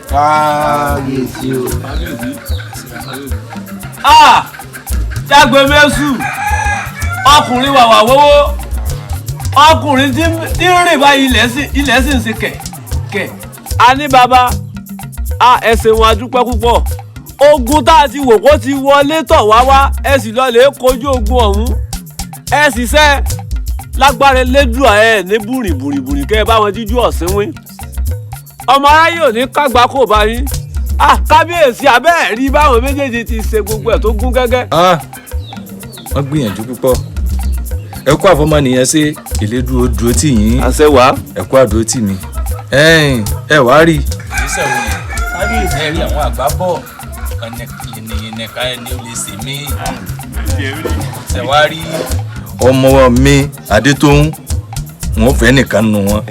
kábíyèsí o. Jágbe mẹ́sù ọkùnrin wàwà wọ́wọ́ ọkùnrin tí ń rìn báyìí ilẹ̀ sì ń ṣe kẹ̀. a ní bàbá ẹsẹ̀ wọn adúpẹ́ púpọ̀ ogun tá a ti wò kó ti wọlé tọ̀ wá ẹ sì lọ lè kojú ogun ọ̀hún ẹ sì ṣe lágbára Elédùà ẹ ní bùrìbùrìbùrì kẹ́ ẹ bá wọn jíjú ọ̀sìnwín ọmọ aráyé ò ní kágbá kò bá yín kábíyèsí abẹ́ẹ̀ rí báwọn méjèèjì ti ṣe gbogbo ẹ̀ tó gún gẹ́gẹ́. wọ́n gbìyànjú púpọ̀ ẹ kú àfọmọnìyàn ṣe Elédùà dúró tì yín àṣẹ wá ẹ kú àdúró tì mí ẹ wá rí. ìgbésẹ̀ wo ni kábíyèsí ẹ rí àwọn àgbà bọ̀ nìkan ẹni ó lè ṣe mí ṣe wá rí. ọmọ mi Adétóhùn wọn fẹ́ nìkan nù wọn.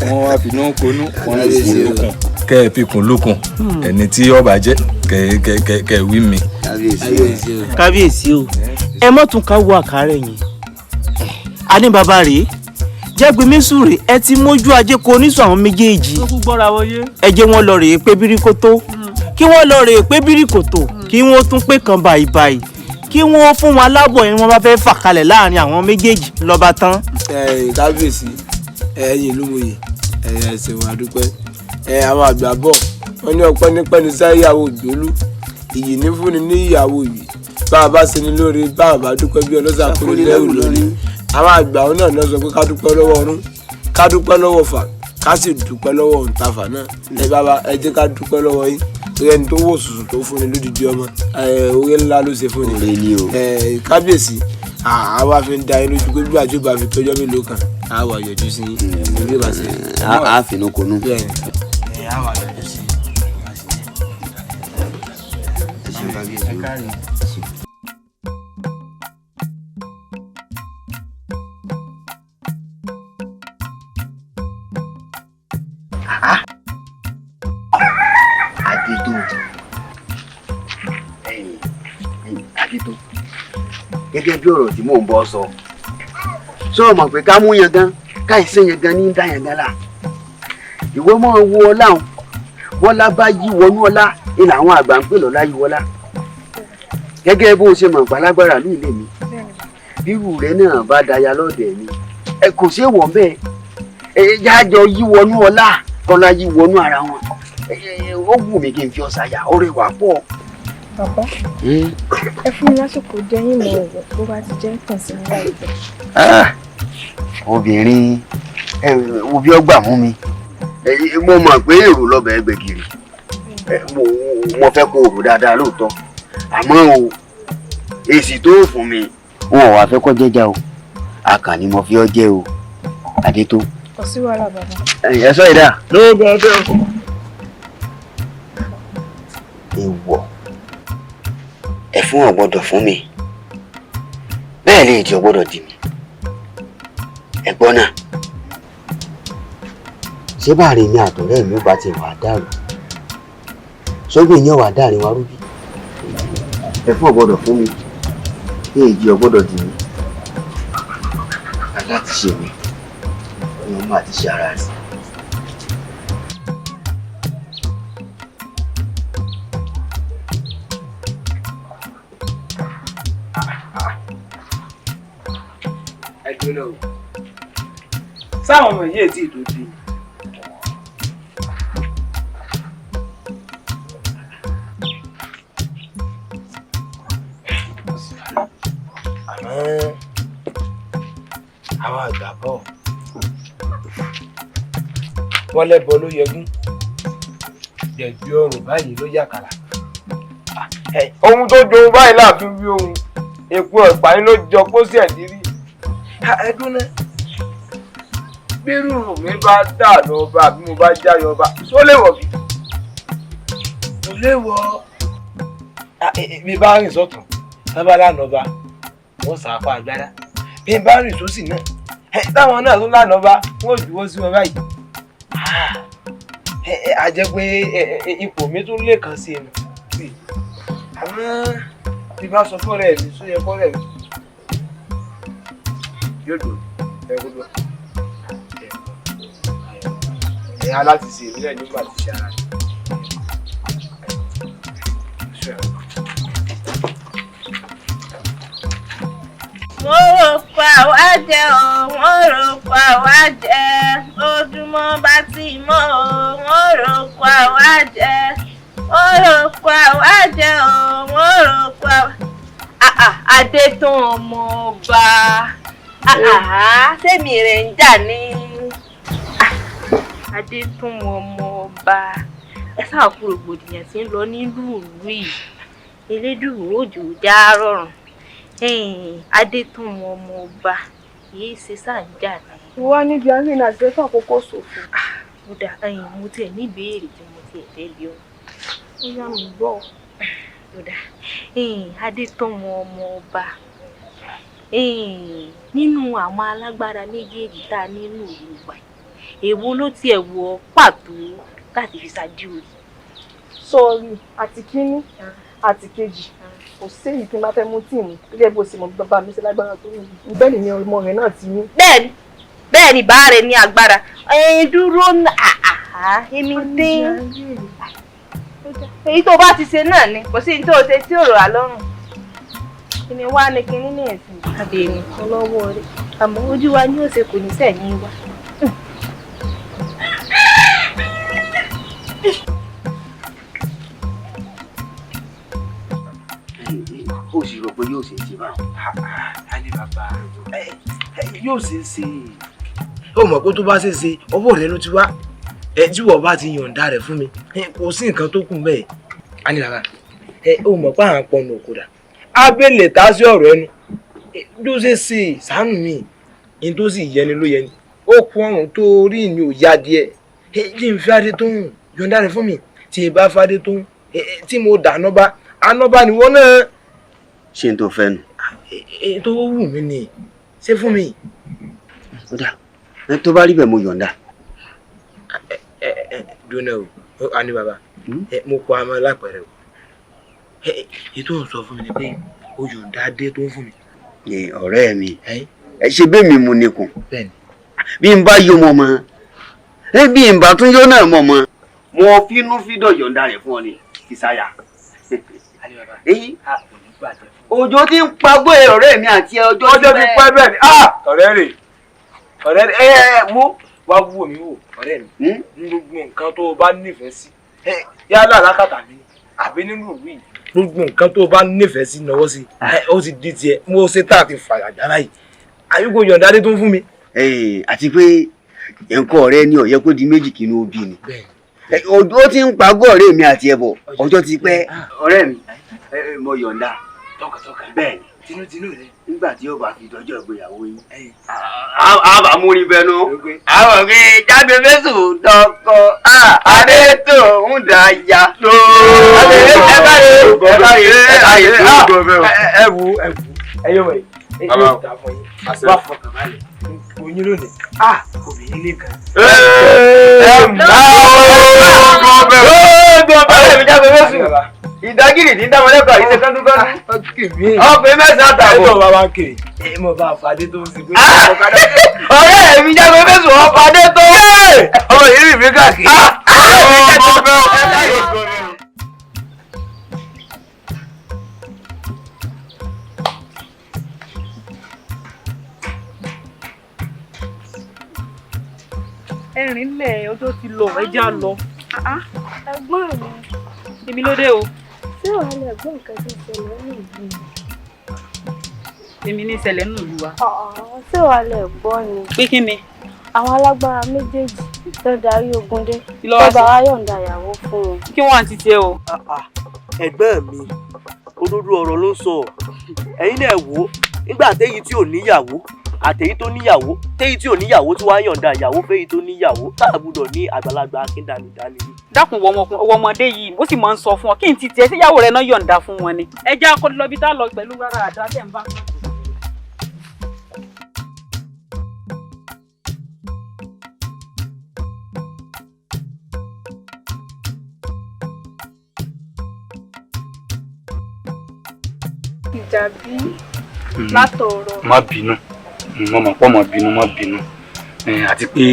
wọ́n wá fi náà konú wọn lè ṣe lókun. kẹ́ ẹ fi kún lókun ẹni tí ọba jẹ́ kẹ́ ẹ wí mi. kábíyèsí o ẹ mọ́ tún ká wo àkàrà yẹn a ní bàbá rèé Jágbe Mẹ́sù rèé ẹ ti mójú ajé ko oníṣù àwọn méjèèjì ẹ jẹ́ wọn lọ rèé pé bíríkótó kí wọ́n lọ rèé pé bíríkótó kí wọ́n tún pé kan báyìí kí wọ́n fún wọn alábọ̀ yẹn wọ́n bá fẹ́ fà kalẹ̀ láàrin àwọn méjèèjì lọ́ba tán. kábíyèsí ẹ̀yin ìlú mòye ẹ̀sìn wà dúpẹ́ àwọn àgbà bọ̀ wọ́n ní ọpẹ́ nípẹ́ ní sáyé ìyàwó ìgbólú ìyì ní fúnni ní ìyàwó ìyì bá a bá ṣe ni lóore bá a bá dúpẹ́ bí ọlọ́sà kúrò lẹ́rù lórí àwọn àgbà wọn náà sọ pé ká dúpẹ́ lọ́wọ́ ọ̀run ká dúpẹ́ lọ́wọ́ fà ká sì dúpẹ́ lọ́wọ́ òǹtafà náà ẹ jẹ́ ká dúpẹ́ lọ́wọ́ yín torí ẹni tó wò sùsù tó fúnni lódìdí ọmọ oore ńlá ló ṣe fúnni kábíyèsí àwa fi ń da inú ojú pé bí àjọba fi tọjọ́ mélòó kan àwa yọjú sí ilé ìbáṣẹ. àfinúkonú. àwa yọjú sí. Adétó gẹ́gẹ́ bí ọ̀rọ̀ tí mò ń bọ́ sọ sọ mọ̀ pé ká mú yangan káìsẹ́ yangan ní dá yangan la ìwọ mọ̀ wo ọlá òun bọ́lá bá yí wọnú ọlá ìlà àwọn àgbà ń pè lọ́lá yí wọlá gẹ́gẹ́ bó ṣe mọ̀ gbàlágbára ní ilé mi bírù rẹ náà bá daya lọ́dẹ̀ mi ẹ kò ṣe wọ̀ bẹ́ẹ̀ ẹ jájọ yí wọnú ọlá kọ́lá yí wọnú ara wọn ó wù mí kí n fi ọ̀sà yà ó rẹwà pọ̀. Bàbá, ẹ fún mi lásìkò jẹ́yìn mọ̀ ọ̀rọ̀ tó bá ti jẹ́ kàn sí mi láìpẹ́. Obìnrin òbí ọgbà mú mi mo mọ̀ pé èrò lọ́bẹ̀ ẹgbẹ̀gìrì mo fẹ́ kó rò dáadáa lóòótọ́ àmọ́ o èsì tó fún mi wọn ò wá fẹ́ kọ́ jẹ́jà o àkàn ni mo fi ọ́ jẹ́ o Adétó. Kò sí wàhálà bàbá. ẹ sọ ìdá. ló bá fẹ́ o. èèwọ̀ ẹ̀fún ọ̀gbọ́dọ̀ fún mi bẹ́ẹ̀ lè jẹ́ ọ̀gbọ́dọ̀ dì mí ẹ̀gbọ́n náà ṣé báàrin mi àtọ̀rẹ́ mi bá ti wà dàrú sọ́gbìn yẹn wà dáàrin wa rúbí ẹ̀fún ọ̀gbọ́dọ̀ fún mi bẹ́ẹ̀ jẹ́ ọ̀gbọ́dọ̀ dì mí aláti ṣe mi wọn máa ti ṣe ara rẹ̀. sáwọn ọmọ yìí ètí ìdòdì àmọ́ àwọn àgbà bọ̀ wọ́n lẹ́bọ ló yẹgún jẹ̀bi ọrùn báyìí ló yàkàrà ohun tó jọ báyìí láàfin wí ohun èpo ẹ̀pà yín ló jọ pósí ẹ̀dírí ẹdún náà bírù mi bá dànù ọba àbí mo bá jáyọ ọba tó lè wọ̀ bí kò lè wọ̀ mi bá rìn sọ́tún tábà lánàá ọba wọ́n sàáfà agbára bí n bá rìn sósì náà táwọn náà tún lánàá ọba wọ́n juwọ́ sí wọn báyìí a jẹ́ pé ipò mi tún lè kàn sí ẹnu àmọ́ bí bá sọ fọ́rẹ́ mi sọ yẹ fọ́rẹ́ mi yóò dùn ẹ̀kúndùn aláti ṣe ìbílẹ̀ nígbà tí ṣe ara rẹ̀ wọ́n rò pa wá jẹ o wọ́n rò pa wá jẹ ojúmọ́ bá ti mọ́ o wọ́n rò pa wá jẹ wọ́n rò pa wá jẹ o wọ́n rò pa wá. Adétàn ọmọ ọba sẹ́mi rẹ̀ ń jà ní. Adétàn ọmọ ọba ẹ sáà kú rògbòdìyàn tí ń lọ nílùú yìí elédùn òjò já rọrùn. Adétàn ọmọ ọba yìí ṣe sáà ń jà ní. wá níbi àárín àti ẹ̀fọ́ àkókò ṣòfò. Mo dà mo tiẹ̀ ní ìbéèrè tí mo tiẹ̀ fẹ́ bí ọ. ó yá mi gbọ́. Mo dà Adétàn ọmọ ọba nínú àwọn alágbára méjèèjì tá a nínú ìlú wa èwo ló tiẹ̀ wọ pàtó láti fi ṣáájú orí. sọ́ọ̀rì àti kínní àti kejì kò sí èyí tí n bá fẹ́ mú tíìmù gẹ́gẹ́ bó ṣe mọ bàbá mi ṣe lágbára tó ní bẹ́ẹ̀ ni ọmọ rẹ̀ náà ti ní. bẹ́ẹ̀ni bá rẹ̀ ní agbára dúró èmi dín èyí tó bá ti ṣe náà ni kò sí ní tó ṣe tí ò rọ̀ á lọ́rùn kíni wá ní kíní ní ẹ̀sìn àbẹ̀mí ọlọ́wọ́ rẹ̀ àmọ́ ojú wa ni ó ṣe kò ní sẹ́yìn wa. ó sì rò pé yóò ṣe é ṣe báwọn. alẹ́ bàbá yóò ṣe é ṣe ó mọ̀ pé tó bá ṣe é ṣe ọwọ́ rẹ ló ti wá tí wọ́n bá ti yọ̀ǹda rẹ̀ fún mi kò sí nǹkan tó kù bẹ́ẹ̀. alẹ́ bàbá ó mọ̀ pé à ń pọnù òkúta abẹ́lẹ̀ tá sí ọ̀rọ̀ ẹnu ló ṣe é ṣe ṣàánú mi ní tó sì yẹni ló yẹni ó kú ọrùn tó rí mi ò yá díẹ̀ kí n fi adé tó ń yọ̀ǹda rẹ̀ fún mi tí ì bá fadé tó ń tí mo dà anọ́bá ni wọ́n náà. ṣé n tó fẹ́ nu. tó wù mí ni ṣé fún mi. ó dà tó bá rí bẹ́ẹ̀ mo yọ̀ǹda. dúnà o àní bàbá mo kọ àmọ́ lápẹ̀rẹ̀ o ètò ń sọ fún mi ni pé o yọ̀ǹda dé tó ń fún mi. ọ̀rẹ́ mi ṣe bẹ́ẹ̀ mi mu nìkùn bí n bá yọ mọ́ mọ́ bí n bá tún yọ náà mọ́ mọ́ mo fínú fídọ̀ yọ̀ǹda rẹ̀ fún ọ ni ìsáyà. òjò ti ń pagbó ọ̀rẹ́ mi àti ọjọ́ ti pẹ́ bẹ́ẹ̀ ni ọ̀rẹ́ rẹ̀ mú wá wò mí wò ọ̀rẹ́ mi ní gbogbo nǹkan tó o bá nífẹ̀ẹ́ sí yálà lákàtà mi àbí nínú ìlú yìí gbogbo nǹkan tó o bá nífẹ̀ẹ́ sí náwó sí ó ti di tiẹ̀ mo ṣe tá àti fàyàjà láyìí àyùkò yọ̀ǹda dé tó ń fún mi. àti pé nǹkan ọ̀rẹ́ ni ọ̀yẹ́ kó di méjì kí inú òbí ni ó ti ń pagọ́ ọ̀rẹ́ mi àti ẹ̀bọ̀ ọjọ́ ti pẹ́. ọ̀rẹ́ mi mo yọ̀ǹda bẹ́ẹ̀ ni tinútinú rẹ nígbà tí ó bá fi dọjọ́ ìgbéyàwó yín àbá múrí bẹnu àwọn òkè jáde fẹsùn dọkọ adé tó ń dà ya. ẹ wù ẹyọ wẹ yóò dà fún yín wà fọkàn balẹ̀ oyin lónìí obìnrin nìkan. ìdágìrì tí ń dá wọn lẹ́kọ̀ọ́ yìí ṣe kánúkánú. ọkùnrin mẹ́sàn-án àtàwọn. ẹ̀dọ̀ bàbá ń kiri mo bá fadé tó ń sin pé. ọ̀rẹ́ mi jáde fẹsùn wọn fadé tó. ọmọ yìí rìn mí káàkiri. ẹ̀rín lẹ̀ ọjọ́ ti lọ ẹja lọ. ẹ̀gbọ́n mi. èmi ló dé o. ṣé wàá lè gbọ́ nǹkan tó ṣẹlẹ̀ ní ìlú mi? èmi ní ìṣẹ̀lẹ̀ nínú ìlú wa. ṣé wàá lè gbọ́ ni? pé kí ni. àwọn alágbára méjèèjì tó darí ogun dé Ìlọrin. tó bá wa yọ̀ǹda ìyàwó fún wọn. kí wọ́n àti tiẹ̀ o. ẹ̀gbọ́n mi òdodo ọ̀rọ̀ ló sọ ẹ̀yin náà wò ó nígbà téyí tí ò níyàwó àtèyí tó níyàwó téyí tí ò níyàwó tí wàá yọ̀ǹda ìyàwó fẹ́yí tó níyàwó tá a gbọ́dọ̀ ní àgbàlagbà akíndánidání. dákun wọ ọmọdé yìí ó sì máa ń sọ fún ọ kí n ti tiẹ̀ síyàwó rẹ náà yọ̀ǹda fún wọn ni. ẹ jẹ́ akọ́ni lọ bí tá a lọ pẹ̀lú rárá àdá tẹ̀ ń bá. ìjà bí látọ̀rọ̀. má bínú mo mọ̀ pọ̀ mọ̀ bínú má bínú àti pé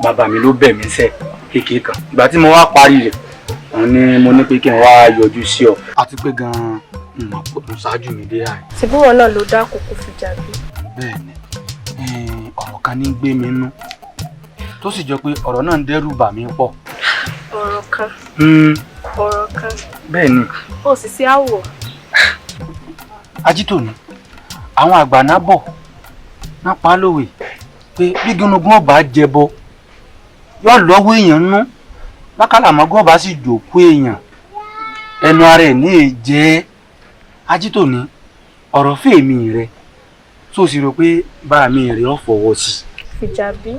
bàbá mi ló bẹ̀ mí sẹ́ kékeré kan ìgbà tí mo wá parí rẹ̀ òun ni mo ní pé kí n wá yọjú sí ọ. àti pé gan-an mo ṣáájú mi dé àì. ṣùgbọ́n wọn náà ló dá àkókò Fìjàbí. bẹ́ẹ̀ni ọ̀rọ̀ kan ní gbé mi nú tó sì jọ pé ọ̀rọ̀ náà ń dẹ́rù bà mí pọ̀. ọ̀rọ̀ kan. ọ̀rọ̀ kan. bẹ́ẹ̀ni. ó sì sí àwọ̀. Ajítòní àwọn àgbà náà bọ̀ náà pa á lówe pé bí gúnugún ọba jẹbọ yóò lọ́wọ́ èèyàn nú bákàlàmọ́gún ọba sì jòkó èèyàn ẹnu ara ẹ̀ ní èjẹ́. Ajítòní ọ̀rọ̀ fèmí rẹ tó sì rò pé bá mi rẹ̀ ọ́ fọwọ́ sí. Fìjàbí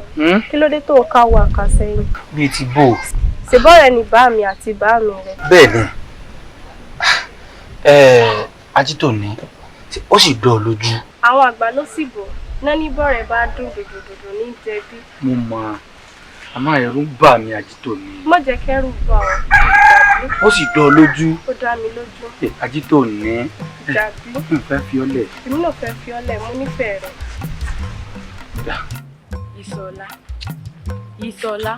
kí ló dé tó ká wọ àkàsẹ́yìn. bíi ti bò. ṣèbọ̀rẹ̀ ni bá mi àti bá mi rẹ. bẹ́ẹ̀ ni Ajítòní ó sì dán ọ lójú. àwọn àgbà ló sì bọ̀ náà ní bọ́rẹ̀ bá dùn dòdòdòdò ní jẹ̀bi. mo mọ àmọ́ ẹ̀rù ń bà mí Ajítòní. má jẹ́ kẹ́rù bà ọ́ Fìjàbí. ó sì dán ọ lójú. ó dá mi lójú. Ajítòní Fìjàbí. n fẹ́ fi ọ́ lẹ̀. èmi náà fẹ́ fi ọ́ lẹ̀ mo nífẹ̀ẹ́ rẹ̀. Ìṣọ̀lá. Ìṣọ̀lá.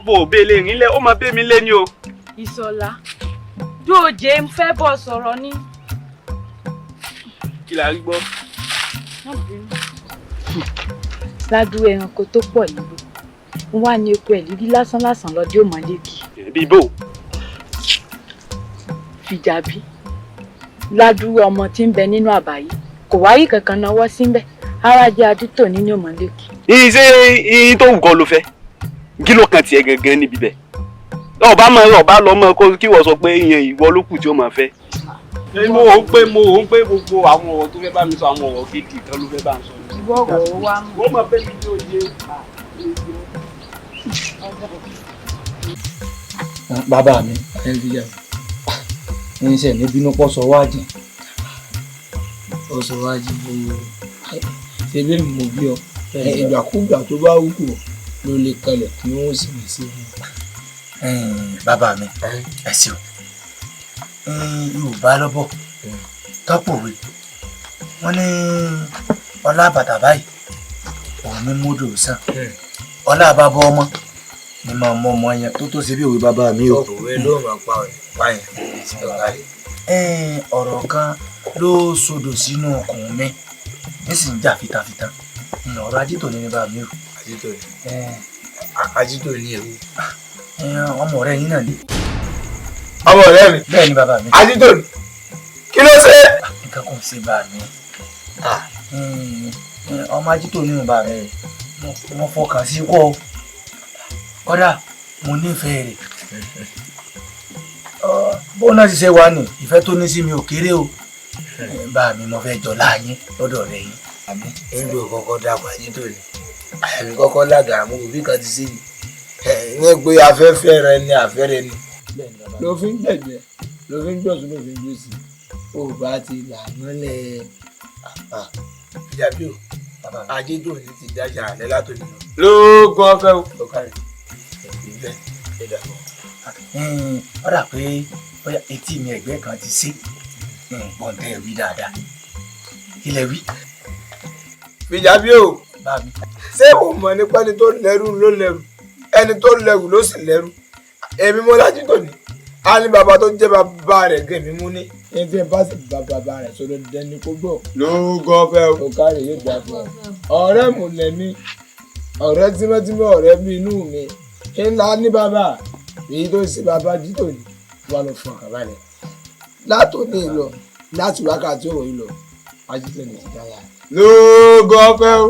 bò bẹ́ẹ̀lẹ̀ ìrìnlẹ̀ ó máa bẹ́ mi lé ní o. Ìṣọ̀lá dúró jẹ́ ń fẹ́ bọ̀ sọ̀rọ̀ ní. kí la rí gbọ́. ládùúgbò ẹranko tó pọ̀ nílùú ń wá ní epo ẹ̀lírí lásán lọ́dí ò mọ́lẹ́kì. bíbó. Fìjàbí ládùúgbò ọmọ tí ń bẹ nínú àbá yìí kò wáyé kankan náwó síbẹ̀ ara jẹ́ Ajítòní ní òmọ́lẹ́kì. ṣé iye tó wù kọ́ ló fẹ́ kí ló kàn tiẹ̀ gangan níbi bẹ́ẹ̀ ọba lọ mọ kí wọ́n sọ pé ìyẹn ìwọ ló kù tí ó máa fẹ́. mo ò ń pé gbogbo àwọn ọ̀rọ̀ tó fẹ́ bá mi sọ àwọn ọ̀rọ̀ gidi kan ló fẹ́ bá mi sọ. ìwọ ọ̀rọ̀ wa mú. ó máa fẹ́ mi ní oye. bàbá mi ń ṣe ní bínú pọ̀ sọ wájú ọsọ wájú gbogbo ṣe bí mo bí ọ ìgbàkúgbà tó bá wù kù ló lè kalẹ̀ kí wọ́n sì mí sí i. bàbá mi ẹ ṣeun Yorùbá lọ́bọ̀ tọ́pọ̀wé wọ́n ní ọlá bàtà báyìí òun ní múdò sàn ọlá bàbá ọmọ ni màá mọ ọmọ yẹn tó ṣe bí òwe bàbá mi o. òwe ló máa pa ẹ̀ báyìí ọ̀rọ̀ kan ló sodò sínú ọkùnrin mi ní sì ń jà fitafita ọ̀rọ̀ Ajítòní ní bàbá mi o. Ajítòní ewu. ọmọ rẹ yín náà ni. ọmọ rẹ mi. bẹ́ẹ̀ ni bàbá mi. Ajítòní kí ló ṣe. nǹkan kan ṣe bá mi. ọmọ Ajítòní ní bàbá mi mo fọkàn sí kọ́ kọ́dà mo nífẹ̀ẹ́ rẹ̀ bó náà ti ṣe wà ní ìfẹ́ tó ní sí mi ò kéré o bá mi mo fẹ́ jọlá yín lọ́dọ̀ rẹ̀ yín. ẹ̀ńdò kọ́kọ́ dàpọ̀ Ajítòní àmì kọ́kọ́ lágàá mú òbí kan ti sí mi ní pé afẹ́fẹ́ rẹ ni àfẹ́rẹ́ ni ló fi ń gbẹ̀gbẹ̀ ló fi ń gbọ̀sùn ló fi ń gbèsè ó bá ti là mọ́lẹ̀ Fìjàbí o Ajítòní ti dájà alẹ́ látòní lọ. lóògùn ọ̀fẹ́ o. ọ̀kàrí ìbílẹ̀ ìdàgbọ́. ó dà pé etí mi ẹ̀gbẹ́ kan ti sé nǹkan tẹ́ ẹ wí dáadáa kí lẹ wí. Fìjàbí o ṣé o mọ̀ nípa ẹni tó lẹ́rù ló lẹ́rù ẹni tó lẹ́rù ló sì lẹ́rù èmi mo l'Ajítòní a ní bàbá tó jẹ́ bàbá rẹ̀ gẹ̀mí mú ní. ẹni tí ẹ bá sì bá bàbá rẹ̀ sọ̀rọ̀ dẹni kó gbọ́. lóògùn ọ̀fẹ́ o. ọ̀kàrí yóò dà fún ọ. ọ̀rẹ́ mu lẹ́mí ọ̀rẹ́ tímọ́tímọ́ ọ̀rẹ́ bí inú mi ńlá ní bàbá èyí tó ṣe bàbá Ajítòní wà lọ fún ọkàn balẹ̀ látòní lọ láti wákàtí òun yìí lọ Ajítòní ti dára. lóògùn ọ̀fẹ́ o.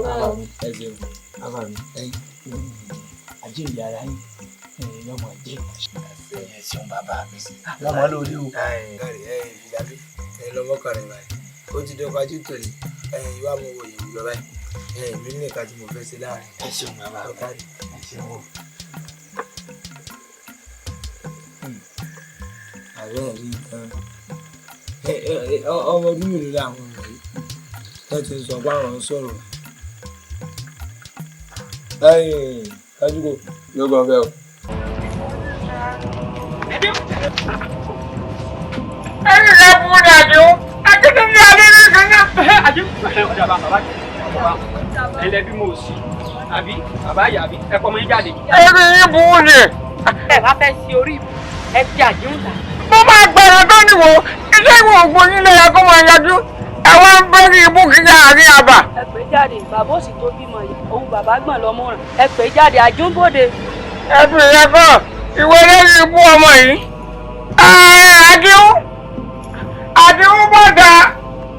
ẹ ṣeun bàbá mi àjíǹde ara yín lọ́mọ jẹ́ ẹ ṣeun bàbá mi lọ́mọ lórí o. Fìjàbí lọ́mọkànrin báyìí ó ti dọ́gba Ajítòní ìwà mo wò yìí lọ báyìí mi ní ìka tí mo fẹ́ ṣe láàrin. ẹ ṣeun bàbá mi ẹ ṣeun o. ààrẹ rí nǹkan ọmọ ọdún mélòó làwọn ọmọ yìí tó ti sọ pé àwọn sọ̀rọ̀ kájúkò ló gbọ́n fẹ́ o. ẹni rẹ fún dàdú àti kí ní alẹ́ ní kankan. àjí ọjà bàbá ẹlẹ́bí mo sì àbí bàbá yàbí ẹ̀kọ́ mi jáde. ẹni yín bú ni. ẹ bá fẹ́ ṣe orí ìbò ẹ fi àdéhùn ta. Mo máa gbẹ̀rẹ̀ tó níwò iṣẹ́ ìwọ̀n ògbó yín lẹ́yà kó máa yanjú. Ẹ̀wọ̀n ń bẹ́rí ibú kíkà àárín àbà. ẹ pè jáde bàbá òsì tó bímọ yìí òun bàbá gbọ̀n lọ́mọ́ràn ẹ pè jáde àjúbòde. Ẹ fi ìyẹn kọ́ ìwé lẹ́yìn ibú ọmọ yìí. Àdéhùn bọ̀dà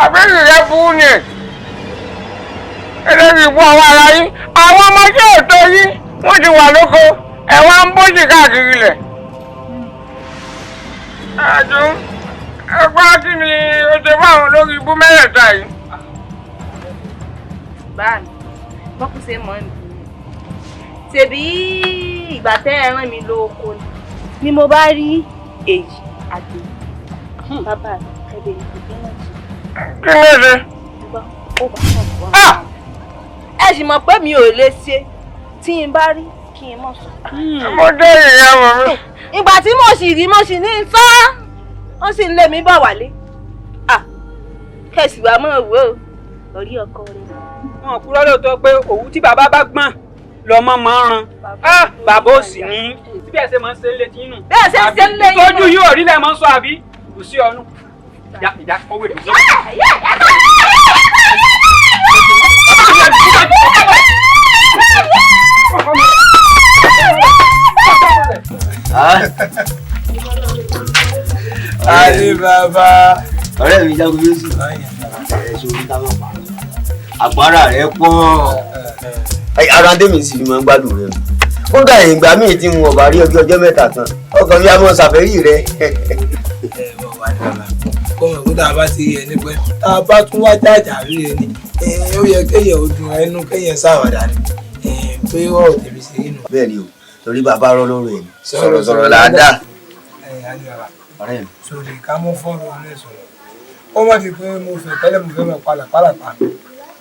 àbẹ́rẹ́ rẹ̀ fún ni. Ẹlẹ́rìí ibú àwọn ará yín. Àwọn ọmọ tí ò tó yín wọ́n ti wà lóko. Ẹ̀wọ̀n ń bójì káàkiri lẹ̀. Àdùn ẹgbẹ́ kí ni o ṣe fún àwọn olórí ibú mẹ́rẹ̀ẹ̀ta yìí. Báàmì bọ́kù ṣe mọ́ ni ṣèbí ìgbà tẹ́ ẹ rán mi lóko ni mo bá rí èyí àti bàbá ẹ̀bẹ̀ ìdílé náà ṣe. Kí ló ṣe? Ó bá kàn wá. Ẹ sì mọ̀ pé mi ò lè ṣe tí n bá rí kí n mọ̀ sọ. Mo dé ìyá mọ̀ mi. Ìgbà tí mo sì rí mo sì ní sọ́ wọ́n sì ń lé mi bọ̀ wálé. Kẹ̀sì wàá mọ̀ wò ó lórí ọkọ rẹ̀. Wọn kúrò lóòótọ́ pé òwú tí bàbá bá gbọ́n lọ́mọ máa ń ran bàbá òsì ní bí ẹ ṣe máa ń ṣe ń létí inú. Bẹ́ẹ̀ ṣe ń ṣe ń lé yín. Tójú yóò rí lẹ́ máa ń sọ àbí kò sí ọnù. Ìjà owó èdè. Àní bàbá. Ọ̀rẹ́ mi Jagun Yéṣu. Ẹ̀ṣọ́ orí táwọn pa. Àpárá rẹ̀ pọ̀. Ara dé mi sì fi máa ń gbádùn rẹ̀. Ó dà ìgbà míì tí mo bá rí ọjọ́ mẹ́ta tán. Ọkàn mi á mọ ṣàfẹ́rí rẹ̀. Kọ́mọ̀ kó tá a bá ti rí ẹni pẹ́. Tá a bá tún wá jàjà rí ẹni. Ó yẹ kéèyàn ó dùn ẹnu kéèyàn ṣàwàdà ni. Pé ọ̀rọ̀ tèmi ṣe rí nù. Bẹ́ẹ̀ ni o, torí bàbá rọ́ lọ́rọ̀ ẹ̀. Sọ̀rọ̀ là á dà. Ọ̀rẹ́ mi. Sori ká mú fọ́ọ̀rọ̀ ọ̀rẹ́ sọ̀rọ̀. Ó má ti pé mo fẹ́ tẹ́lẹ̀ mo fẹ́ mọ̀ pálapàlapà.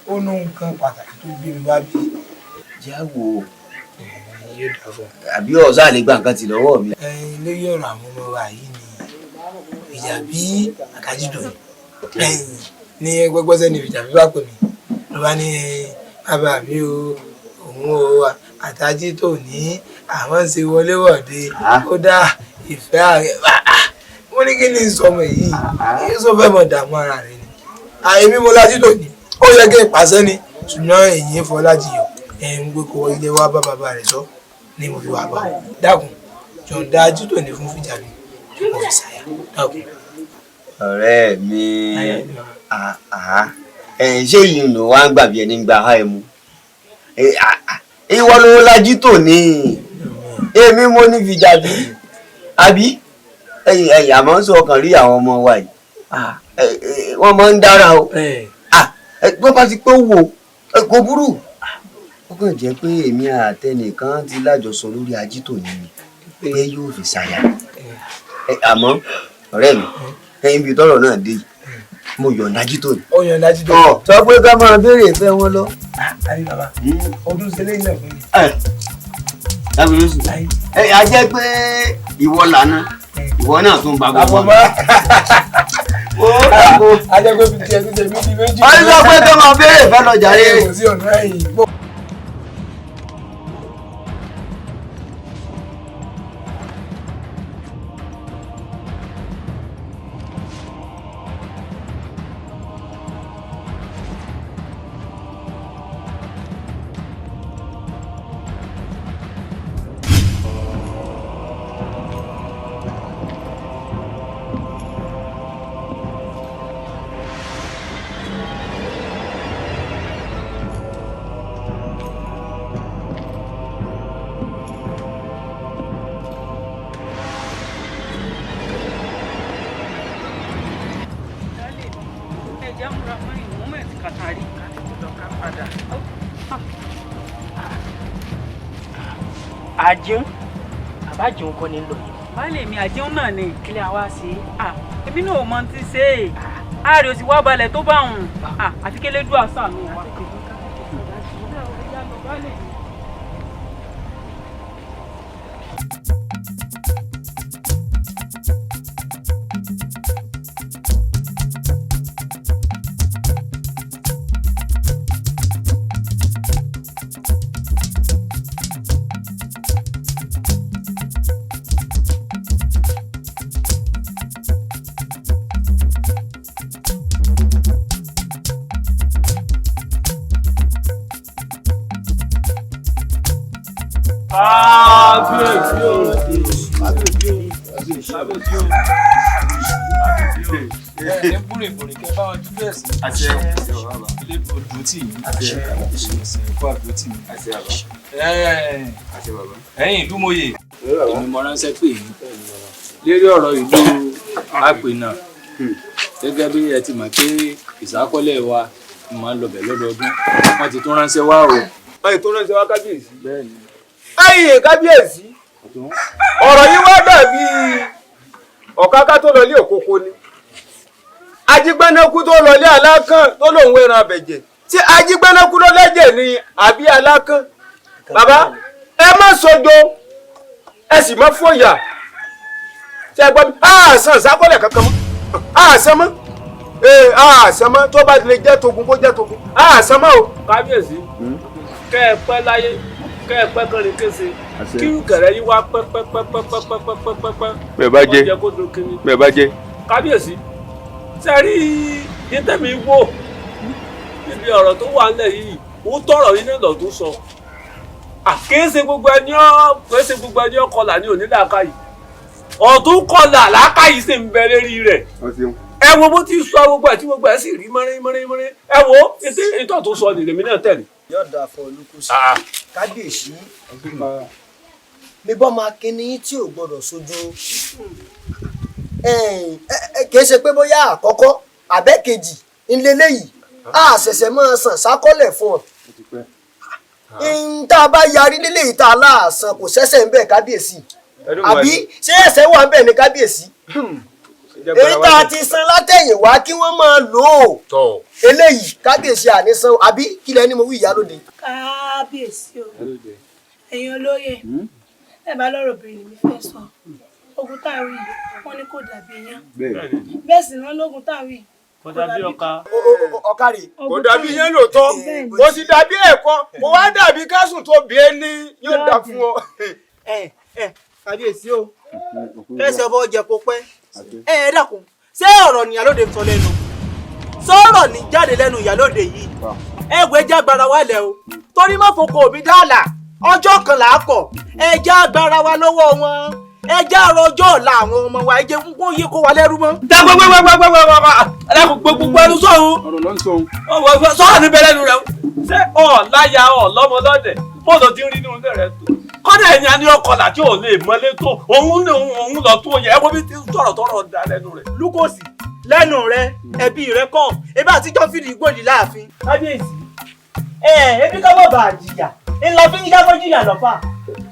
Ó ní nǹkan pàtàkì tó gbé mi wá bí. Jáwó. Yóò dà fún ọ. Àbí ọ̀sán àlè gba nǹkan ti lọ́wọ́ mi. Lórí ọ̀rọ̀ àwọn ọmọ wa yìí ni ìjà bí àkájídò yìí. Ní gbẹ́gbẹ́sẹ́ ni ìjà bí wà pè mí. Ló bá ní bàbá mi o, òun o, àtàjítò ní àwọn ń ṣe wọléwọ̀de. Ó dá ìfẹ́ ààrẹ. Mo ní kí ni sọmọ yìí? Èyí sọ fẹ́ mọ̀ dààmú ara rẹ̀ ni. Èmi mo lájítò ní. Ó yẹ kí n pàṣẹ ni. Ṣùgbọ́n èyí ń fọlájiyọ̀. Ń gbé kó ilé wá bá bàbá rẹ̀ sọ ní mo fi wà bá. Dákun, jọ̀ǹda ajítò ní fún Fìjàbí. Mo fi ṣàyà. Dákun. Ọ̀rẹ́ mi. Ṣé ìyún ló wá ń gbàbí ẹni gba ha ẹ mu? Ìwọ ló lájítò ní. Èmi mo ní Fìjàbí. Àbí? Àmọ́ ń sọ ọkàn rí àwọn ọmọ wa yìí. Wọ́n máa ń dára o. Bó bá ti pé wò kò burú. Ó kàn jẹ́ pé èmi àtẹnìkan ti lájọsọ lórí ajítò yìí ni pé yóò fi ṣàyà. Àmọ́ ọ̀rẹ́ mi ibi tọ́rọ̀ náà dé mo yọ̀ǹda ajítò ni. Ó yọ̀ǹda ajítò. Sọ pé ká máa béèrè ìfẹ́ wọn lọ. Àrí bàbá, ọdún ṣẹlẹ̀ náà fún mi. Dábìí lóṣù. A jẹ́ pé ìwọ lànà ìwọ náà tún bá gbogbo ọmọ. A jẹ́ pé fi tiẹ̀ fi tẹ̀mí di méjì. Wọ́n sọ pé kí wọ́n béèrè fẹ́ lọ jàre. Kò sí ọ̀nà ẹ̀yìn. Àjíún àbájíún kọ́ ni ń lọ yìí. Baálé mi àjíún náà ni ìkílẹ̀ àwa ṣe èmi náà ò mọ ti ṣe é àárẹ̀ ò sì wá balẹ̀ tó bá òun àfi kélédú àṣà mi wá. kábíyèsí o kábíyèsí o. ẹ búrè búrè kẹ bá wọn jú bẹ́ẹ̀ sí. àṣẹ ilé odò tì yín. àṣẹ ẹ̀kọ́ àdó tì yín. ẹ̀yin ìlú mòye èmi mo ránṣẹ́ pè yín lérí ọ̀rọ̀ ìlú àpènà gẹ́gẹ́ bí ẹ ti mọ̀ pé ìsákọ́lẹ̀ wa máa ń lọ bẹ̀ lọ́dọọdún wọ́n ti tún ránṣẹ́ wá o. wọ́n ti tún ránṣẹ́ wá kábíyèsí. ẹ̀yin kábíyèsí ọ̀rọ̀ yìí wá dàbí ọ̀káká tó lọ lé òkòkò ni ajígbẹ́nẹ́kú tó lọ lé alákàn tó lòun ẹran abẹ̀jẹ̀ tí ajígbẹ́nẹ́kú ló lẹ́jẹ̀ ni àbí alákàn. bàbá ẹ má sojo ẹ sì má fòyà ṣe gbọ́ mi àṣàn sákọ́lẹ̀ kankan mọ́ àṣàn mọ́ àṣàn mọ́ tó bá lè jẹ́ togun kó jẹ́ togun àṣàn mọ́ o. kábíyèsí kẹ́ ẹ pẹ́ láyé kẹ́ ẹ pẹ́ kọ́ni kése kí kẹ̀rẹ́ yín wá pẹ́pẹ́pẹ́pẹ́pẹ́pẹ́pẹ́. bẹ́ẹ̀ bá jẹ́ bẹ́ẹ̀ bá jẹ́. kábíyèsí sẹ́rí nítẹ̀mí wò níbi ọ̀rọ̀ tó wà nílẹ̀ yìí ó tọrọ yín nílò tó sọ kìí ṣe gbogbo ẹni ọkọlà ní onílàákàyè ọ̀tún kọlà làákàyè sì ń bẹ lérí rẹ̀ ẹ wo bó ti sọ gbogbo ẹ̀ tí gbogbo ẹ̀ sì rí mọ́rẹ́mọ́rẹ́ ẹ wo ìtọ́ tó sọ nìyẹn mi náà tẹ̀lé. yóò dáa fún olùkùsì kábíyèsí mi bọ́ máa kíní tí ò gbọ́dọ̀ sojú kìí ṣe pé bóyá àkọ́kọ́ àbẹ́kejì ńlẹ́lẹ́yìí a ṣẹ̀ṣẹ̀ máa sàn sákọ́lẹ̀ fún ọ. tá a bá yarí lélẹ́yìí tá a láàsán kò ṣẹ̀ṣẹ̀ ń bẹ̀ kábíyèsí àbí ṣé ẹ̀ṣẹ̀ wà ń bẹ̀ ní kábíyèsí èyí tá a ti san látẹ̀yìn wá kí wọ́n máa lò ó eléyìí kábíyèsí àníṣan àbí kílẹ̀ ni mo wí ìyálóde. kábíyèsí o ẹ̀yin olóyè ẹ bá lọ́rọ̀ obìnrin mi fẹ́ sọ ogun tá a rí wọn ní kò dàbí iyán bẹ́ẹ̀ sì ni wọn lógun tá a rí kò dàbí ọkà. ọkà rè kò dàbí iyán lóòótọ́ kò sì dàbí ẹ̀kọ́ kò wá dàbí kásùn tó bí ẹni yóò dà fún ọ. kábíyèsí o kẹsì ọba ọjà kò pẹ́ ẹ dákun ṣé ọ̀rọ̀ ni ìyálóde sọ lẹ́nu sọ̀rọ̀ ní jáde lẹ́nu ìyálóde yìí ẹgbẹ́ jágbára wa lẹ̀ o torí má foko òbí dáàlà ọjọ́ kan là á kọ̀ ẹjẹ́ agbára wa lọ́wọ́ wọn ẹjẹ́ àròjọ́ ọ̀la àwọn ọmọ wa ẹjẹ́ kó yé kó wa lẹ́rú mọ́. gbogbo ẹnu sọ̀rọ̀ sọ̀rọ̀ níbẹ̀ lẹ́nu rẹ̀ ṣé láyà lọ́mọ lọ́dẹ̀ bọ́ọ̀lù ti ń rí nínú rẹ̀ tó kọ́dà ẹ̀yìn àní ọkọ̀là tí ò lè mọ́lé tó òun lọ tó yẹ ẹ̀wọ́n bí ti sọ̀rọ̀ tọrọ da lẹ́nu rẹ̀. lukosi lẹ́nu rẹ ẹbí rẹ kàn ebi àtijọ́ fìdí gbòdì láàfin. kábíyèsí ebi ká bọ̀ bá a jìyà ńlá fi ń yábọ̀ jìyà lọ́fà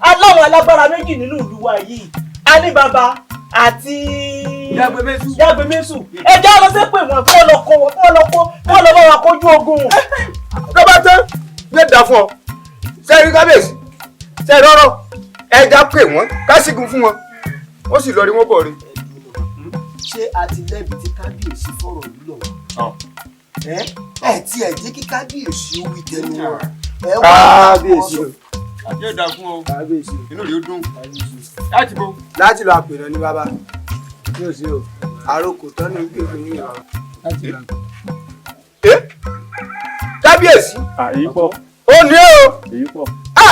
aláwọn alágbára méjì nínú ìlú wa yìí alibaba àti yagbemesu ẹjọ́ lọ sí pé wọ́n fọ́ lọ bá wa kojú ogun. lọ́ba tán yóò dà fún ọ sẹ́yìn kábíyèsí sẹ́yìn rọ́rọ́ ẹja pè wọ́n kásìkún fún wọn ó sì lọ rí wọn bọ̀ rí. ṣé àtìlẹ́bi tí kábíyèsí fọ̀rọ̀ yìí lọ ẹ tí ẹ jẹ́ kí kábíyèsí ó wí tẹnu wọn. kábíyèsí o yóò dà fún ọ inú rẹ̀ ó dùn láti bọ̀. láti lọ àpèrè ní bàbá yóò sí o àròkò tán ní gbègbè ní ìwà láti lọ àpèrè. kábíyèsí àyípọ̀ ó ní o àyípọ̀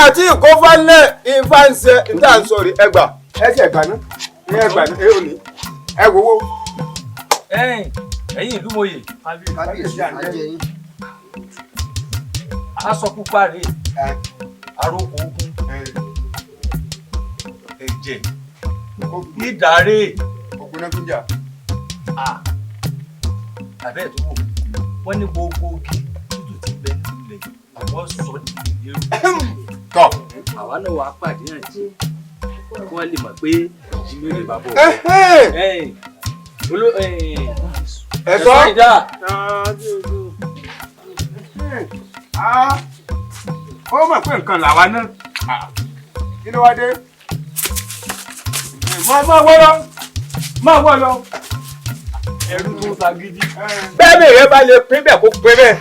àti ìkófánlẹ̀ ìfáǹsẹ̀ níta ń sọ̀rí ẹgbà ẹsẹ̀ ẹgbà náà ní ẹgbà náà ẹ ò ní ẹ wowó. ẹ̀yin ìlú mòye kábíyèsí àjẹyìn aṣọ pupa rèé àròkò ogun ẹ̀jẹ̀ ìdàrè ogun náà tún jà. àbẹ́ ẹ̀ tó wò wọ́n ní gbogbo ogi tútù ti bẹ nílẹ̀ àwọn sọ ní ìlú tọ́ àwa náà wàá pàdé àti kí wọ́n lè mọ̀ pé ìlú lè bá bọ̀. ẹ̀sọ́ ìdá. ó mọ̀ pé nǹkan làwa náà kí ló wá dé. máa wọ́ lọ. ẹrú tó ń sagídí. bẹ́ẹ̀ ni èèyàn bá lè pín bẹ́ẹ̀ kó pín bẹ́ẹ̀.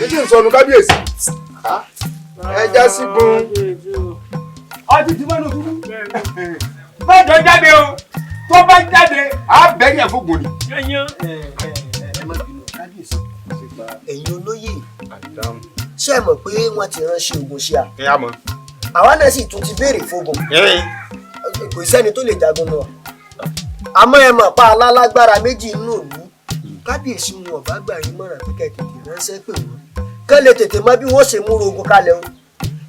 ètò ìsọnù kábíyèsí. ẹja sígun. ọtí tí wọ́n lò fún. bẹ́ẹ̀ jáde o tó bá jáde á bẹ́ẹ̀ yẹn fún gòní. ẹ má bínú kábíyèsí ẹ̀yin olóyè ṣé ẹ mọ̀ pé wọ́n ti ránṣẹ́ ogun ṣíà. ẹ á mọ̀. àwa náà sì tún ti béèrè fógun kò sẹ́ni tó lè jagun náà àmọ́ ẹ mọ̀ pa alálágbára méjì nínú ìlú kábíyèsí wọn ọ̀bá gbà yín mọ̀ràn pé kẹ́kẹ́ ránṣẹ́ pè wọ́n kán lè tètè mọ bí wọ́n ṣe múra ogun kalẹ̀ o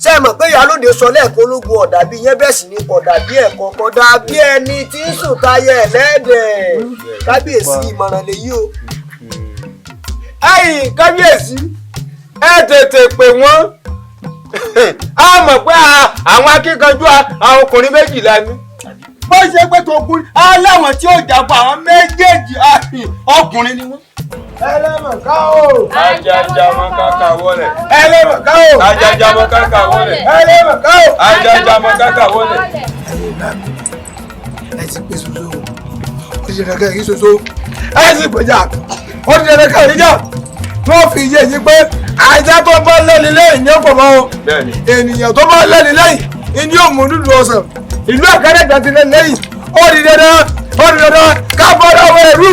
ṣé ẹ mọ̀ pé ìyálóde sọ lẹ́ẹ̀kan ológun ọ̀dà bí yẹn bẹ́ẹ̀ sì ni kọ̀dà bí ẹ̀kọ́ kọ̀dà bí ẹni tí ń sùn táyà ẹlẹ́dẹ̀ kábíyèsí ìmọ̀ràn lèyí o. ẹ̀yin kábíyèsí ẹ tètè pè wọ́n a mọ̀ pé àwọn akíkanjú àwọn ọkùnrin méjìlá ni bó ṣe pé tó kú aláwọn tí ó jàpọ̀ àwọn méjèèjì ọkùnrin ni wọ́n. ẹlẹ́mọ̀ ká o. ajajamọ kàkà wọlé. ẹlẹ́mọ̀ ká o. ajajamọ kàkà wọlé. ẹlẹ́mọ̀ ká o. ajajamọ kàkà wọlé. ẹ̀yin bá mi ẹ ti pè soso ó ti ṣe kẹ́kẹ́ yìí soso ẹ sì gbèjà ó ti ṣe kẹ́kẹ́ yìí jà wọ́n fi yé yín pé ajá tó bá lẹ́ni lẹ́yìn ní ọ̀pọ̀ mọ́ o ènìyàn tó bá lẹ́ni lẹ́yìn ní òmù dúdú ọ̀sán ìlú àkàrẹ́gbà ti lẹ́ni lẹ́yìn ó di dandan ká bọ́dọ̀ wọ ẹ̀rú